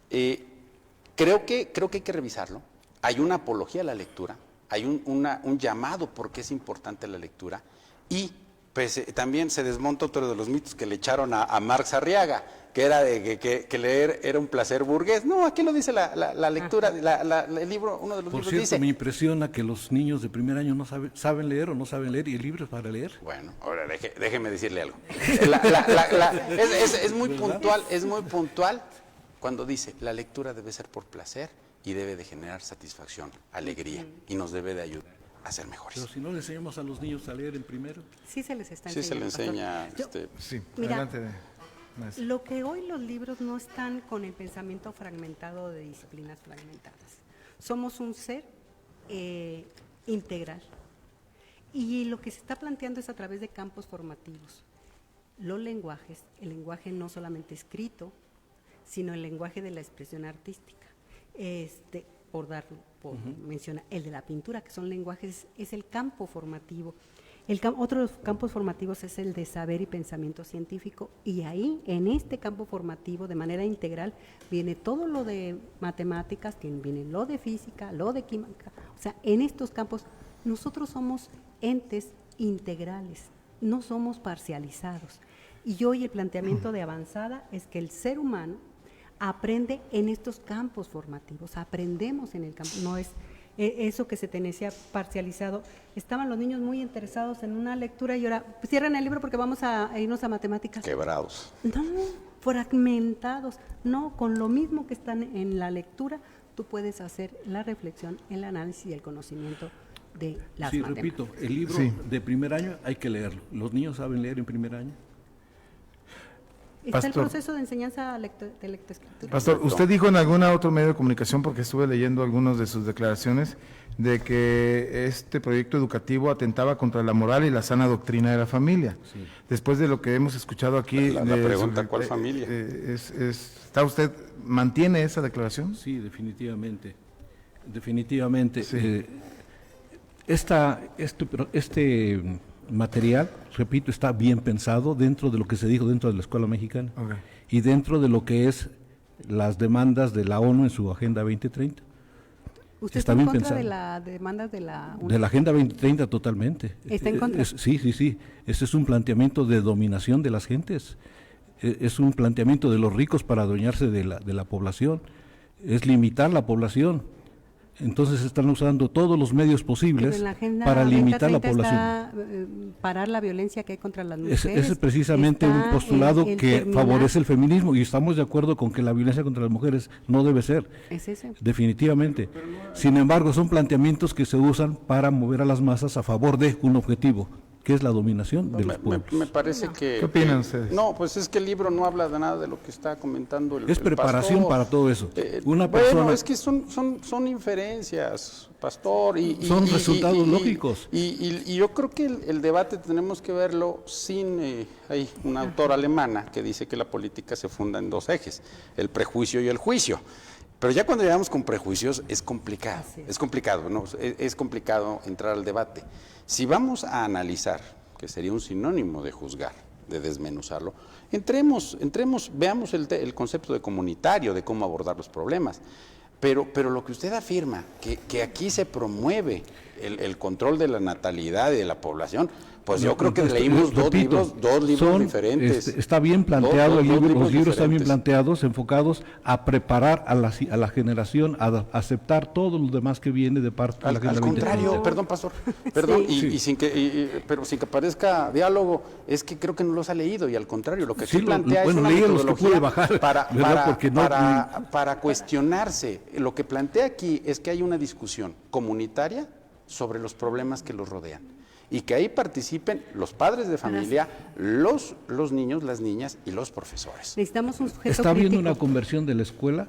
Creo que hay que revisarlo. Hay una apología a la lectura, hay un llamado porque es importante la lectura y pues, también se desmonta otro de los mitos que le echaron a Marx Arriaga, que era de que leer era un placer burgués. No, aquí lo dice la lectura, el libro, uno de los Por libros cierto, dice... me impresiona que los niños de primer año no saben leer o no saben leer, y el libro es para leer. Bueno, ahora déjeme decirle algo. Es muy puntual cuando dice, la lectura debe ser por placer y debe de generar satisfacción, alegría, y nos debe de ayudar a ser mejores. Pero si no le enseñamos a los niños a leer en primero. Sí se les está Sí se le enseña. Sí, mira, adelante. Maestra. Lo que hoy los libros no están con el pensamiento fragmentado de disciplinas fragmentadas. Somos un ser integral. Y lo que se está planteando es a través de campos formativos. Los lenguajes, el lenguaje no solamente escrito, sino el lenguaje de la expresión artística. Por mencionar, el de la pintura, que son lenguajes, es el campo formativo. Otro de los campos formativos es el de saber y pensamiento científico, y ahí, en este campo formativo, de manera integral, viene todo lo de matemáticas, viene lo de física, lo de química. O sea, en estos campos nosotros somos entes integrales, no somos parcializados. Y hoy el planteamiento de avanzada es que el ser humano aprende en estos campos formativos, aprendemos en el campo, no es eso que se tenía parcializado. Estaban los niños muy interesados en una lectura y ahora pues, cierran el libro porque vamos a irnos a matemáticas. Quebrados. No, fragmentados. No, con lo mismo que están en la lectura, tú puedes hacer la reflexión, el análisis y el conocimiento de las matemáticas. Repito, el libro de primer año hay que leerlo. ¿Los niños saben leer en primer año? Está el proceso de enseñanza de lectoescritura. Pastor, usted dijo en algún otro medio de comunicación, porque estuve leyendo algunas de sus declaraciones, de que este proyecto educativo atentaba contra la moral y la sana doctrina de la familia. Sí. Después de lo que hemos escuchado aquí... La pregunta, ¿cuál familia? ¿Está usted, mantiene esa declaración? Sí, definitivamente. Definitivamente. Sí. Este material, repito, está bien pensado dentro de lo que se dijo dentro de la Escuela Mexicana y dentro de lo que es las demandas de la ONU en su Agenda 2030. ¿Usted está en contra de las demandas de la ONU? De la Agenda 2030 totalmente. ¿Está en contra? Sí. Ese es un planteamiento de dominación de las gentes. Es un planteamiento de los ricos para adueñarse de la población. Es limitar la población. Entonces están usando todos los medios posibles para limitar la población. Está, parar la violencia que hay contra las mujeres. Ese es precisamente un postulado que favorece el feminismo, y estamos de acuerdo con que la violencia contra las mujeres no debe ser. Es ese. Definitivamente. Sin embargo, son planteamientos que se usan para mover a las masas a favor de un objetivo, que es la dominación de los pueblos. Me parece que... ¿Qué opinan ustedes? No, pues es que el libro no habla de nada de lo que está comentando el preparación pastor. Para todo eso. Bueno, es que son inferencias, pastor. Son resultados lógicos. Y yo creo que el debate tenemos que verlo sin... hay una autora alemana que dice que la política se funda en dos ejes, el prejuicio y el juicio. Pero ya cuando llegamos con prejuicios es complicado, es complicado entrar al debate. Si vamos a analizar, que sería un sinónimo de juzgar, de desmenuzarlo, entremos, veamos el concepto de comunitario, de cómo abordar los problemas. Pero lo que usted afirma, que aquí se promueve el control de la natalidad y de la población, pues yo creo que leímos dos libros diferentes. Está bien planteado los libros están bien planteados, enfocados a preparar a la generación, a aceptar todo lo demás que viene de parte de la generación. Al contrario, perdón, pastor, perdón, pero sin que parezca diálogo, es que creo que no los ha leído, y al contrario, lo que sí plantea es una metodología para cuestionarse. Lo que plantea aquí es que hay una discusión comunitaria sobre los problemas que los rodean, y que ahí participen los padres de familia, los niños, las niñas y los profesores. Necesitamos un sujeto ¿Está crítico. habiendo una conversión de la escuela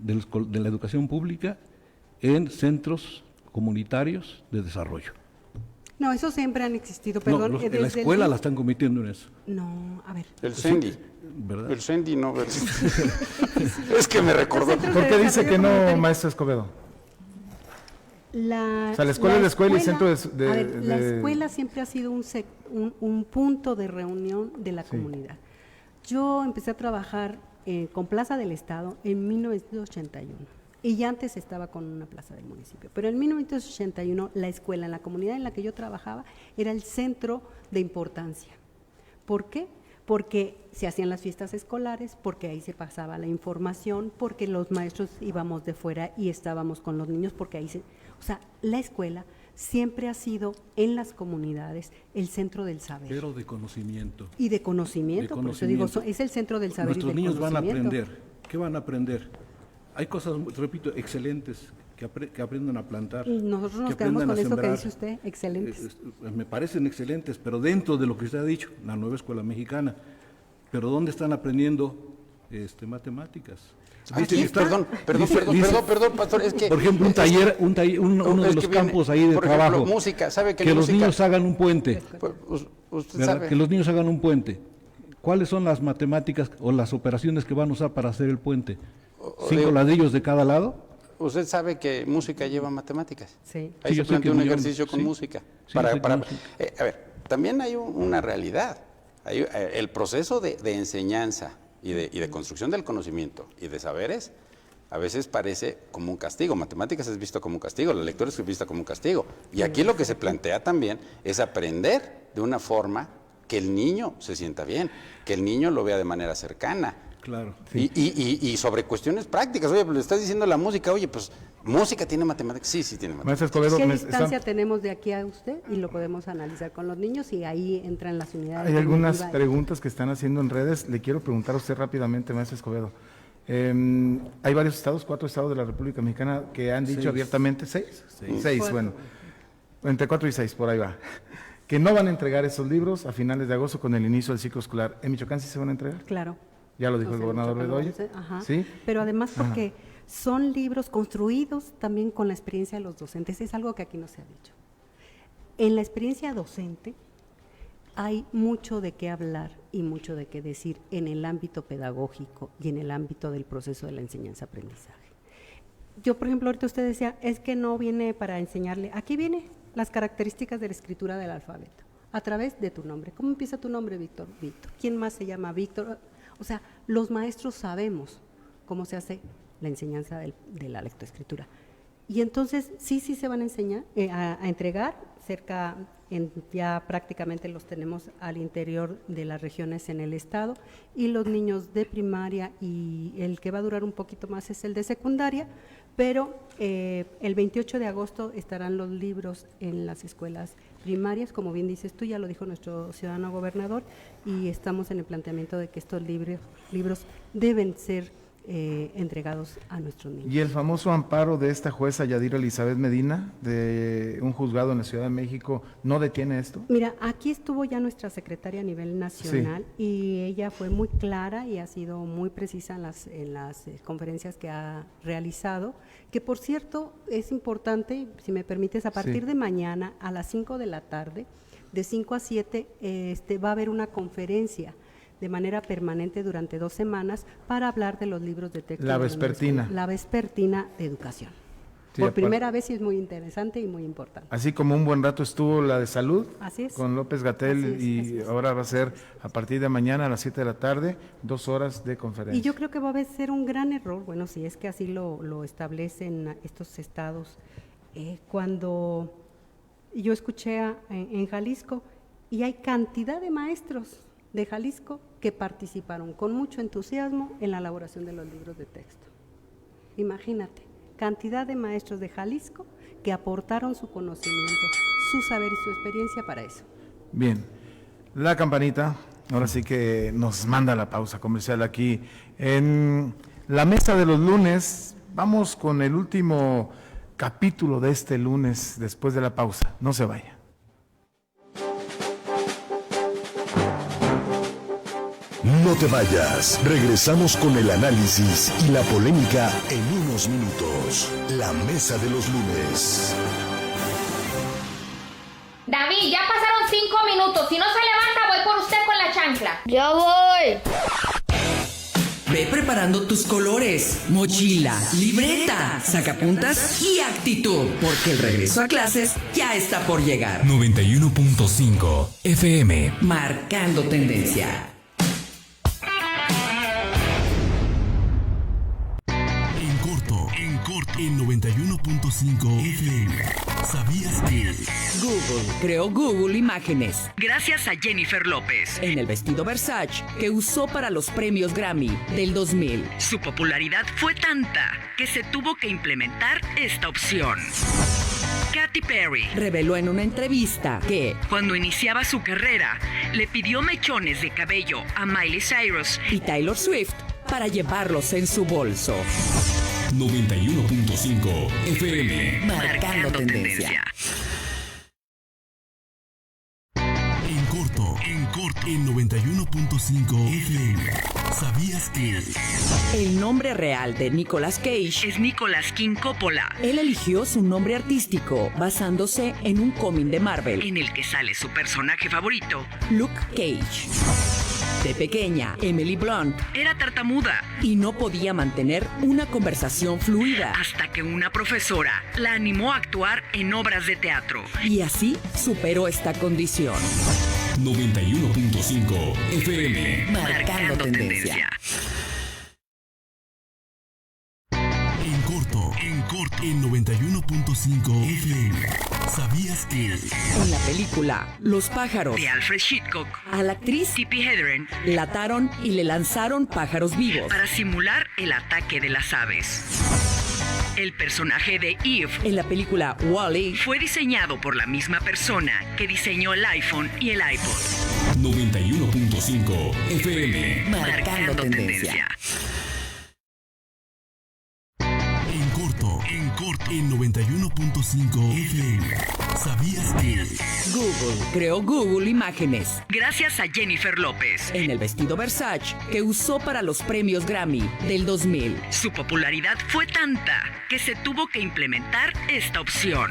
de la educación pública en centros comunitarios de desarrollo. No, eso siempre han existido, perdón. No, en la escuela la están convirtiendo en eso. No, a ver. El CENDI. ¿Verdad? El CENDI no. Es que me recordó. ¿Por qué dice que no, maestro Escobedo? O sea, la escuela es la escuela y centro de... A ver, la escuela siempre ha sido un punto de reunión de la comunidad. Yo empecé a trabajar con Plaza del Estado en 1981 y ya antes estaba con una plaza del municipio. Pero en 1981 la escuela, en la comunidad en la que yo trabajaba, era el centro de importancia. ¿Por qué? Porque se hacían las fiestas escolares, porque ahí se pasaba la información, porque los maestros íbamos de fuera y estábamos con los niños, porque ahí o sea, la escuela siempre ha sido en las comunidades el centro del saber. Pero de conocimiento. Y de conocimiento, por eso digo, es el centro del saber. Nuestros y del niños van a conocimiento. aprender. ¿Qué van a aprender? Hay cosas, repito, excelentes que aprendan a plantar. Y nosotros nos quedamos con eso que dice usted, excelentes. Me parecen excelentes, pero dentro de lo que usted ha dicho, la nueva escuela mexicana. Pero ¿dónde están aprendiendo matemáticas? Perdón, pastor, es que... Por ejemplo, uno de los campos ahí de por trabajo. Ejemplo, música, ¿sabe que los niños hagan un puente. Usted ¿verdad? sabe. Que los niños hagan un puente. ¿Cuáles son las matemáticas o las operaciones que van a usar para hacer el puente? 5 ladrillos de cada lado. Usted sabe que música lleva matemáticas. Sí. Ahí Sí, se plantea un ejercicio con sí. música. Sí, A ver, también hay una realidad. Hay, el proceso de enseñanza y de construcción del conocimiento y de saberes a veces parece como un castigo. Matemáticas es visto como un castigo, la lectura es vista como un castigo. Y aquí lo que se plantea también es aprender de una forma que el niño se sienta bien, que el niño lo vea de manera cercana. Claro. Sí. Y sobre cuestiones prácticas. Oye, le estás diciendo la música, oye, pues música tiene matemáticas. Sí, tiene matemáticas. Escobedo, ¿Qué distancia tenemos de aquí a usted? Y lo podemos analizar con los niños y ahí entran las unidades. Hay algunas preguntas que están haciendo en redes. Le quiero preguntar a usted rápidamente, maestro Escobedo. Hay varios estados, 4 estados de la República Mexicana que han dicho 6. abiertamente, 6, bueno, entre 4 y 6, por ahí va, que no van a entregar esos libros a finales de agosto con el inicio del ciclo escolar. ¿En Michoacán sí se van a entregar? Claro. Ya lo dijo el gobernador Bedoya. Ajá. ¿Sí? Pero además porque son libros construidos también con la experiencia de los docentes. Es algo que aquí no se ha dicho. En la experiencia docente hay mucho de qué hablar y mucho de qué decir en el ámbito pedagógico y en el ámbito del proceso de la enseñanza-aprendizaje. Yo, por ejemplo, ahorita usted decía, es que no viene para enseñarle. Aquí viene las características de la escritura del alfabeto, a través de tu nombre. ¿Cómo empieza tu nombre, Víctor? Víctor. ¿Quién más se llama Víctor? O sea, los maestros sabemos cómo se hace la enseñanza de la lectoescritura. Y entonces, sí se van a enseñar, a entregar cerca, ya prácticamente los tenemos al interior de las regiones en el estado, y los niños de primaria, y el que va a durar un poquito más es el de secundaria, pero el 28 de agosto estarán los libros en las escuelas primarias, como bien dices tú, ya lo dijo nuestro ciudadano gobernador, y estamos en el planteamiento de que estos libros deben ser entregados a nuestros niños. Y el famoso amparo de esta jueza Yadira Elizabeth Medina, de un juzgado en la Ciudad de México, ¿no detiene esto? Mira, aquí estuvo ya nuestra secretaria a nivel nacional, y ella fue muy clara y ha sido muy precisa en las conferencias que ha realizado, que por cierto es importante, si me permites, a partir de mañana a las 5 de la tarde, de 5 a 7, va a haber una conferencia de manera permanente durante 2 semanas para hablar de los libros de texto. La vespertina. La vespertina de educación. Sí, por primera vez, y es muy interesante y muy importante. Así como un buen rato estuvo la de salud, así es, con López-Gatell, y ahora va a ser a partir de mañana a las 7 de la tarde, 2 horas de conferencia. Y yo creo que va a ser un gran error, bueno, si es que así lo establecen estos estados, cuando yo escuché en Jalisco, y hay cantidad de maestros de Jalisco que participaron con mucho entusiasmo en la elaboración de los libros de texto. Imagínate, cantidad de maestros de Jalisco que aportaron su conocimiento, su saber y su experiencia para eso. Bien, la campanita, ahora sí que nos manda la pausa comercial aquí en la mesa de los lunes. Vamos con el último capítulo de este lunes después de la pausa. No se vaya. No te vayas. Regresamos con el análisis y la polémica en unos minutos. La mesa de los lunes. David, ya pasaron 5 minutos. Si no se levanta, voy por usted con la chancla. ¡Ya voy! Ve preparando tus colores, mochila, libreta, sacapuntas y actitud, porque el regreso a clases ya está por llegar. 91.5 FM. Marcando tendencia. En corto, en 91.5 FM. ¿Sabías que Google creó Google Imágenes gracias a Jennifer López en el vestido Versace que usó para los premios Grammy del 2000? Su popularidad fue tanta que se tuvo que implementar esta opción. Katy Perry reveló en una entrevista que, cuando iniciaba su carrera, le pidió mechones de cabello a Miley Cyrus y Taylor Swift para llevarlos en su bolso. 91.5 FM. Marcando tendencia. En corto, en 91.5 FM. ¿Sabías que El nombre real de Nicolas Cage es Nicolas King Coppola. Él eligió su nombre artístico basándose en un cómic de Marvel en el que sale su personaje favorito, Luke Cage. De pequeña, Emily Blunt era tartamuda y no podía mantener una conversación fluida hasta que una profesora la animó a actuar en obras de teatro y así superó esta condición. 91.5 FM. Marcando tendencia. En corto, en 91.5 FM. ¿Sabías que En la película Los pájaros de Alfred Hitchcock, a la actriz Tippi Hedren la ataron y le lanzaron pájaros vivos para simular el ataque de las aves? El personaje de Eve en la película Wall-E fue diseñado por la misma persona que diseñó el iPhone y el iPod. 91.5 FM. Marcando tendencia. En corto, en 91.5 FM. ¿Sabías que Google creó Google Imágenes gracias a Jennifer López en el vestido Versace que usó para los premios Grammy del 2000? Su popularidad fue tanta que se tuvo que implementar esta opción.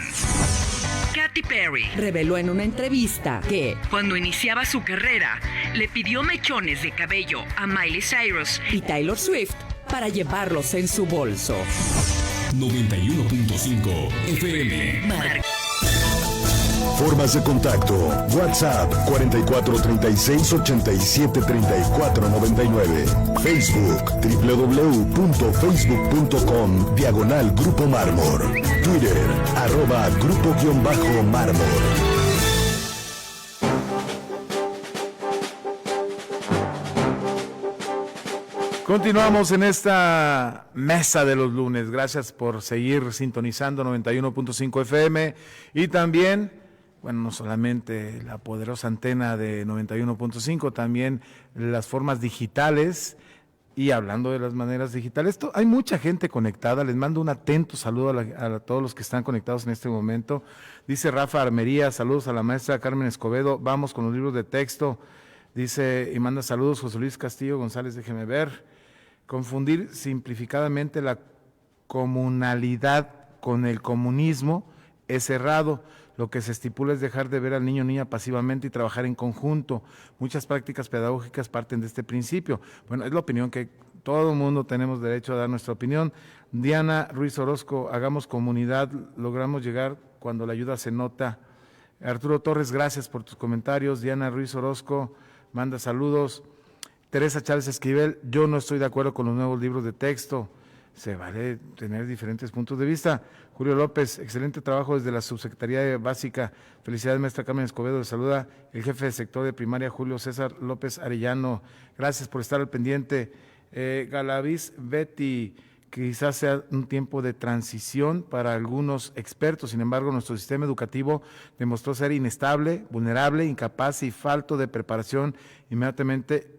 Katy Perry reveló en una entrevista que, cuando iniciaba su carrera, le pidió mechones de cabello a Miley Cyrus y Taylor Swift para llevarlos en su bolso. 91.5 FM. Formas de contacto: WhatsApp 44 36 87 34 99. Facebook www.facebook.com/Grupo Mármol. Twitter @Grupo_Mármol. Continuamos en esta mesa de los lunes. Gracias por seguir sintonizando 91.5 FM y también, bueno, no solamente la poderosa antena de 91.5, también las formas digitales. Y hablando de las maneras digitales, hay mucha gente conectada. Les mando un atento saludo a todos los que están conectados en este momento. Dice Rafa Armería, saludos a la maestra Carmen Escobedo. Vamos con los libros de texto. Dice y manda saludos José Luis Castillo González, déjeme ver. Confundir simplificadamente la comunalidad con el comunismo es errado. Lo que se estipula es dejar de ver al niño o niña pasivamente y trabajar en conjunto. Muchas prácticas pedagógicas parten de este principio. Bueno, es la opinión que todo el mundo tenemos derecho a dar nuestra opinión. Diana Ruiz Orozco, hagamos comunidad, logramos llegar cuando la ayuda se nota. Arturo Torres, gracias por tus comentarios. Diana Ruiz Orozco manda saludos. Teresa Chávez Esquivel, yo no estoy de acuerdo con los nuevos libros de texto. Se vale tener diferentes puntos de vista. Julio López, excelente trabajo desde la Subsecretaría Básica. Felicidades, maestra Carmen Escobedo. Le saluda el jefe de sector de primaria, Julio César López Arellano. Gracias por estar al pendiente. Galaviz Betty, quizás sea un tiempo de transición para algunos expertos. Sin embargo, nuestro sistema educativo demostró ser inestable, vulnerable, incapaz y falto de preparación inmediatamente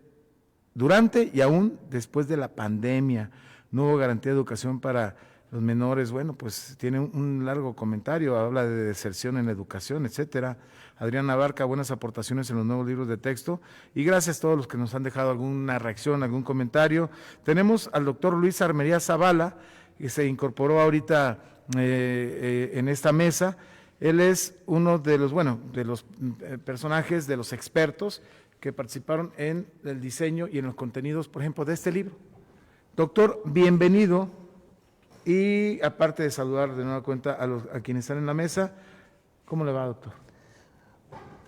durante y aún después de la pandemia. No hubo garantía de educación para los menores, bueno, pues tiene un largo comentario, habla de deserción en la educación, etcétera. Adrián Abarca, buenas aportaciones en los nuevos libros de texto. Y gracias a todos los que nos han dejado alguna reacción, algún comentario. Tenemos al doctor Luis Armería Zavala, que se incorporó ahorita en esta mesa. Él es uno de los, personajes, de los expertos que participaron en el diseño y en los contenidos, por ejemplo, de este libro. Doctor, bienvenido. Y aparte de saludar de nueva cuenta a quienes están en la mesa, ¿cómo le va, doctor?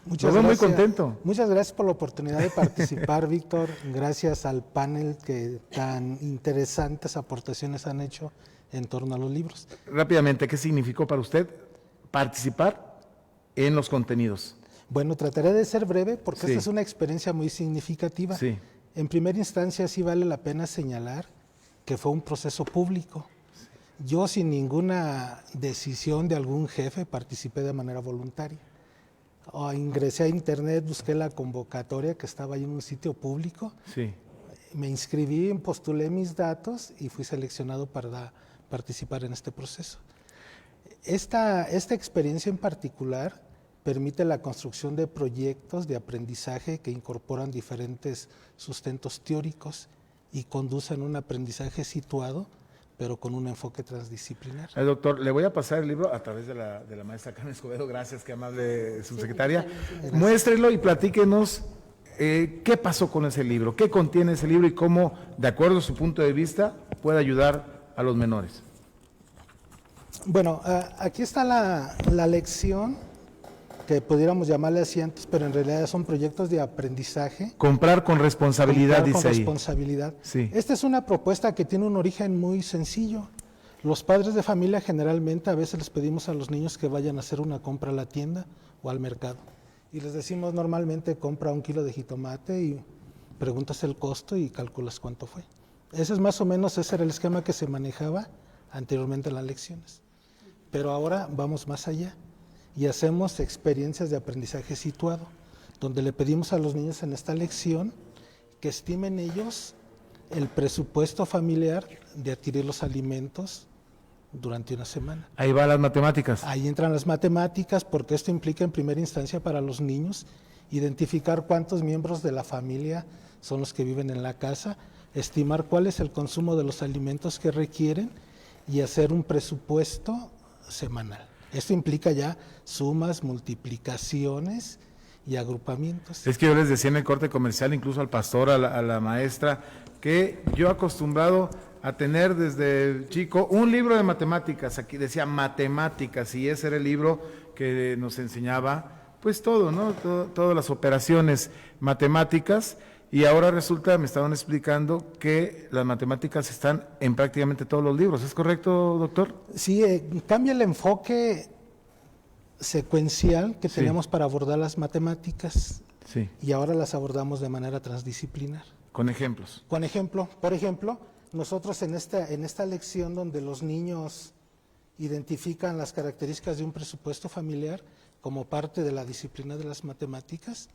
Muchas gracias. Muy contento. Muchas gracias por la oportunidad de participar, Víctor. Gracias al panel que tan interesantes aportaciones han hecho en torno a los libros. Rápidamente, ¿qué significó para usted participar en los contenidos? Bueno, trataré de ser breve porque Sí. esta es una experiencia muy significativa. Sí. En primera instancia, sí vale la pena señalar que fue un proceso público. Yo, sin ninguna decisión de algún jefe, participé de manera voluntaria. Ingresé a internet, busqué la convocatoria que estaba ahí en un sitio público, Sí. me inscribí, postulé mis datos y fui seleccionado para participar en este proceso. Esta experiencia en particular permite la construcción de proyectos de aprendizaje que incorporan diferentes sustentos teóricos y conducen a un aprendizaje situado, pero con un enfoque transdisciplinar. Doctor, le voy a pasar el libro a través de la maestra Carmen Escobedo. Gracias, qué amable subsecretaria. Muéstrelo y platíquenos qué pasó con ese libro, qué contiene ese libro y cómo, de acuerdo a su punto de vista, puede ayudar a los menores. Bueno, aquí está la lección, que pudiéramos llamarle así antes, pero en realidad son proyectos de aprendizaje. Comprar con responsabilidad, Comprar con dice ahí. responsabilidad. Sí. Esta es una propuesta que tiene un origen muy sencillo. Los padres de familia generalmente a veces les pedimos a los niños que vayan a hacer una compra a la tienda o al mercado. Y les decimos normalmente compra 1 kilo de jitomate y preguntas el costo y calculas cuánto fue. Ese era el esquema que se manejaba anteriormente en las lecciones. Pero ahora vamos más allá y hacemos experiencias de aprendizaje situado, donde le pedimos a los niños en esta lección que estimen ellos el presupuesto familiar de adquirir los alimentos durante una semana. Ahí va las matemáticas. Ahí entran las matemáticas, porque esto implica en primera instancia para los niños identificar cuántos miembros de la familia son los que viven en la casa, estimar cuál es el consumo de los alimentos que requieren y hacer un presupuesto semanal. Esto implica ya sumas, multiplicaciones y agrupamientos. Es que yo les decía en el corte comercial, incluso al pastor, a la maestra, que yo acostumbrado a tener desde chico un libro de matemáticas, aquí decía matemáticas, y ese era el libro que nos enseñaba pues todo, ¿no? Todas las operaciones matemáticas, y ahora resulta, me estaban explicando que las matemáticas están en prácticamente todos los libros. ¿Es correcto, doctor? Sí, cambia el enfoque secuencial que tenemos para abordar las matemáticas, y ahora las abordamos de manera transdisciplinar. Con ejemplos. Por ejemplo, nosotros en esta lección donde los niños identifican las características de un presupuesto familiar como parte de la disciplina de las matemáticas,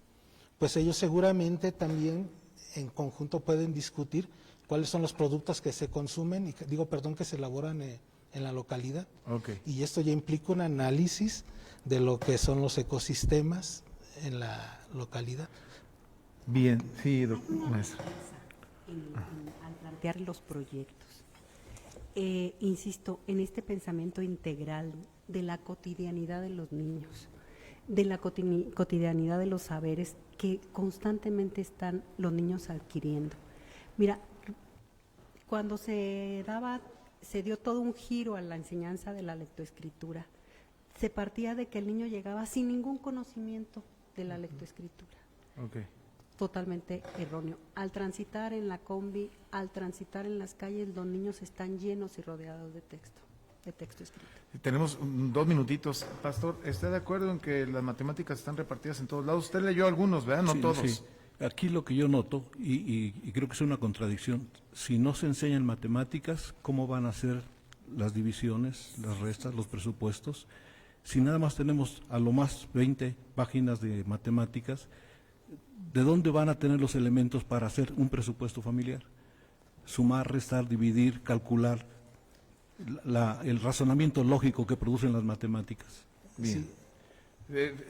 pues ellos seguramente también en conjunto pueden discutir cuáles son los productos que se consumen, que se elaboran en la localidad. Okay. Y esto ya implica un análisis de lo que son los ecosistemas en la localidad. Bien, sí, maestra. Al plantear los proyectos, insisto, en este pensamiento integral de la cotidianidad de los niños, de la cotidianidad de los saberes que constantemente están los niños adquiriendo. Mira, cuando se dio todo un giro a la enseñanza de la lectoescritura, se partía de que el niño llegaba sin ningún conocimiento de la lectoescritura. Okay. Totalmente erróneo. Al transitar en la combi, al transitar en las calles, los niños están llenos y rodeados de texto escrito. Tenemos 2 minutitos. Pastor, ¿está de acuerdo en que las matemáticas están repartidas en todos lados? Usted leyó algunos, ¿verdad? No todos. Sí. Aquí lo que yo noto, y creo que es una contradicción, si no se enseñan matemáticas, ¿cómo van a ser las divisiones, las restas, los presupuestos? Si nada más tenemos a lo más 20 páginas de matemáticas, ¿de dónde van a tener los elementos para hacer un presupuesto familiar? Sumar, restar, dividir, calcular. el razonamiento lógico que producen las matemáticas. Bien.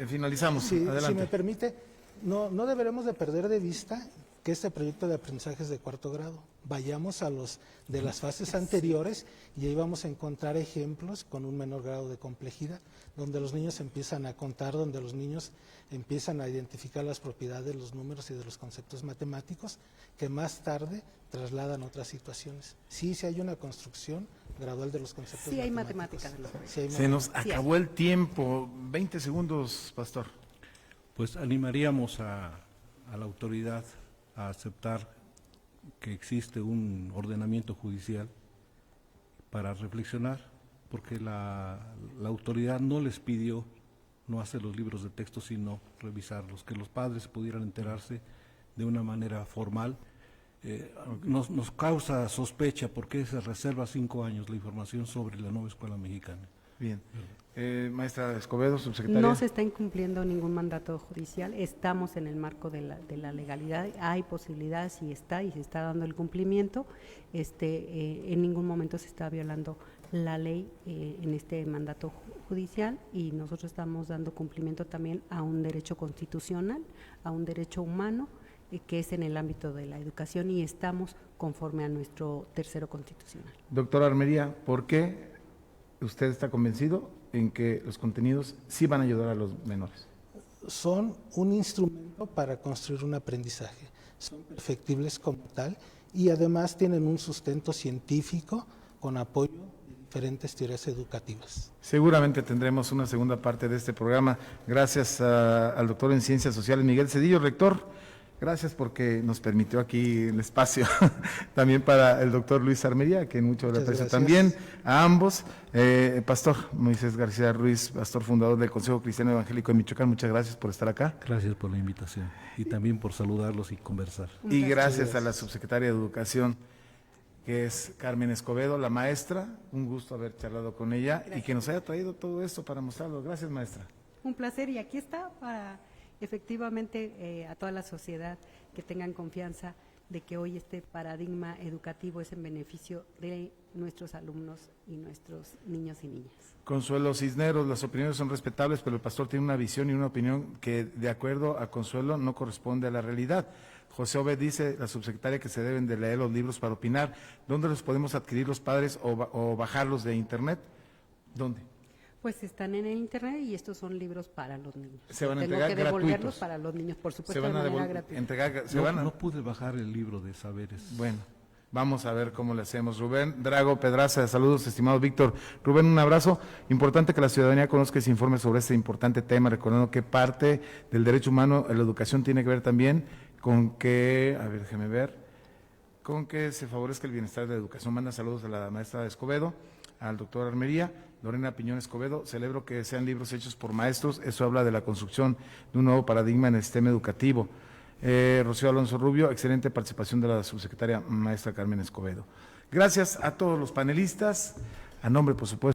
Finalizamos. Sí, Adelante. si me permite, no deberemos de perder de vista que este proyecto de aprendizaje es de 4º grado. Vayamos a los de las fases anteriores y ahí vamos a encontrar ejemplos con un menor grado de complejidad, donde los niños empiezan a contar, donde los niños empiezan a identificar las propiedades de los números y de los conceptos matemáticos, que más tarde trasladan otras situaciones. Sí hay una construcción gradual de los conceptos Sí hay matemáticos. matemáticas. Sí hay Se nos matemáticas. acabó el tiempo. 20 segundos, Pastor. Pues animaríamos a la autoridad a aceptar que existe un ordenamiento judicial para reflexionar, porque la autoridad no les pidió no hacer los libros de texto, sino revisarlos, que los padres pudieran enterarse de una manera formal. Nos causa sospecha porque se reserva 5 años la información sobre la nueva escuela mexicana. Bien. Maestra Escobedo, subsecretaria. No se está incumpliendo ningún mandato judicial, estamos en el marco de la legalidad, hay posibilidades y se está dando el cumplimiento, en ningún momento se está violando la ley en este mandato judicial y nosotros estamos dando cumplimiento también a un derecho constitucional, a un derecho humano, que es en el ámbito de la educación y estamos conforme a nuestro tercero constitucional. Doctora Armería, ¿por qué usted está convencido en que los contenidos sí van a ayudar a los menores? Son un instrumento para construir un aprendizaje, son perfectibles como tal y además tienen un sustento científico con apoyo de diferentes teorías educativas. Seguramente tendremos una segunda parte de este programa. Gracias al doctor en Ciencias Sociales, Miguel Cedillo, rector. Gracias porque nos permitió aquí el espacio. También para el doctor Luis Armería, que mucho le aprecio también, a ambos. Pastor Moisés García Ruiz, pastor fundador del Consejo Cristiano Evangélico de Michoacán, muchas gracias por estar acá. Gracias por la invitación y también por saludarlos y conversar. Y gracias a la subsecretaria de Educación, que es Carmen Escobedo, la maestra. Un gusto haber charlado con ella y que nos haya traído todo esto para mostrarlo. Gracias, maestra. Un placer y aquí está para efectivamente a toda la sociedad que tengan confianza de que hoy este paradigma educativo es en beneficio de nuestros alumnos y nuestros niños y niñas. Consuelo Cisneros, las opiniones son respetables, pero el pastor tiene una visión y una opinión que, de acuerdo a Consuelo, no corresponde a la realidad. José Obed dice, la subsecretaria, que se deben de leer los libros para opinar. ¿Dónde los podemos adquirir los padres o bajarlos de internet? ¿Dónde? Pues están en el internet y estos son libros para los niños. Se van a Tengo entregar que devolverlos gratuitos. Para los niños, por supuesto, Se van a de manera gratuita. entregar. No pude bajar el libro de saberes. Bueno, vamos a ver cómo le hacemos. Rubén Drago Pedraza, saludos, estimado Víctor. Rubén, un abrazo. Importante que la ciudadanía conozca y se informe sobre este importante tema, recordando que parte del derecho humano a la educación tiene que ver también con que, a ver, déjeme ver, con que se favorezca el bienestar de la educación. Manda saludos a la maestra Escobedo, al doctor Armería. Lorena Piñón Escobedo, celebro que sean libros hechos por maestros, eso habla de la construcción de un nuevo paradigma en el sistema educativo. Rocío Alonso Rubio, excelente participación de la subsecretaria maestra Carmen Escobedo. Gracias a todos los panelistas, a nombre, por supuesto,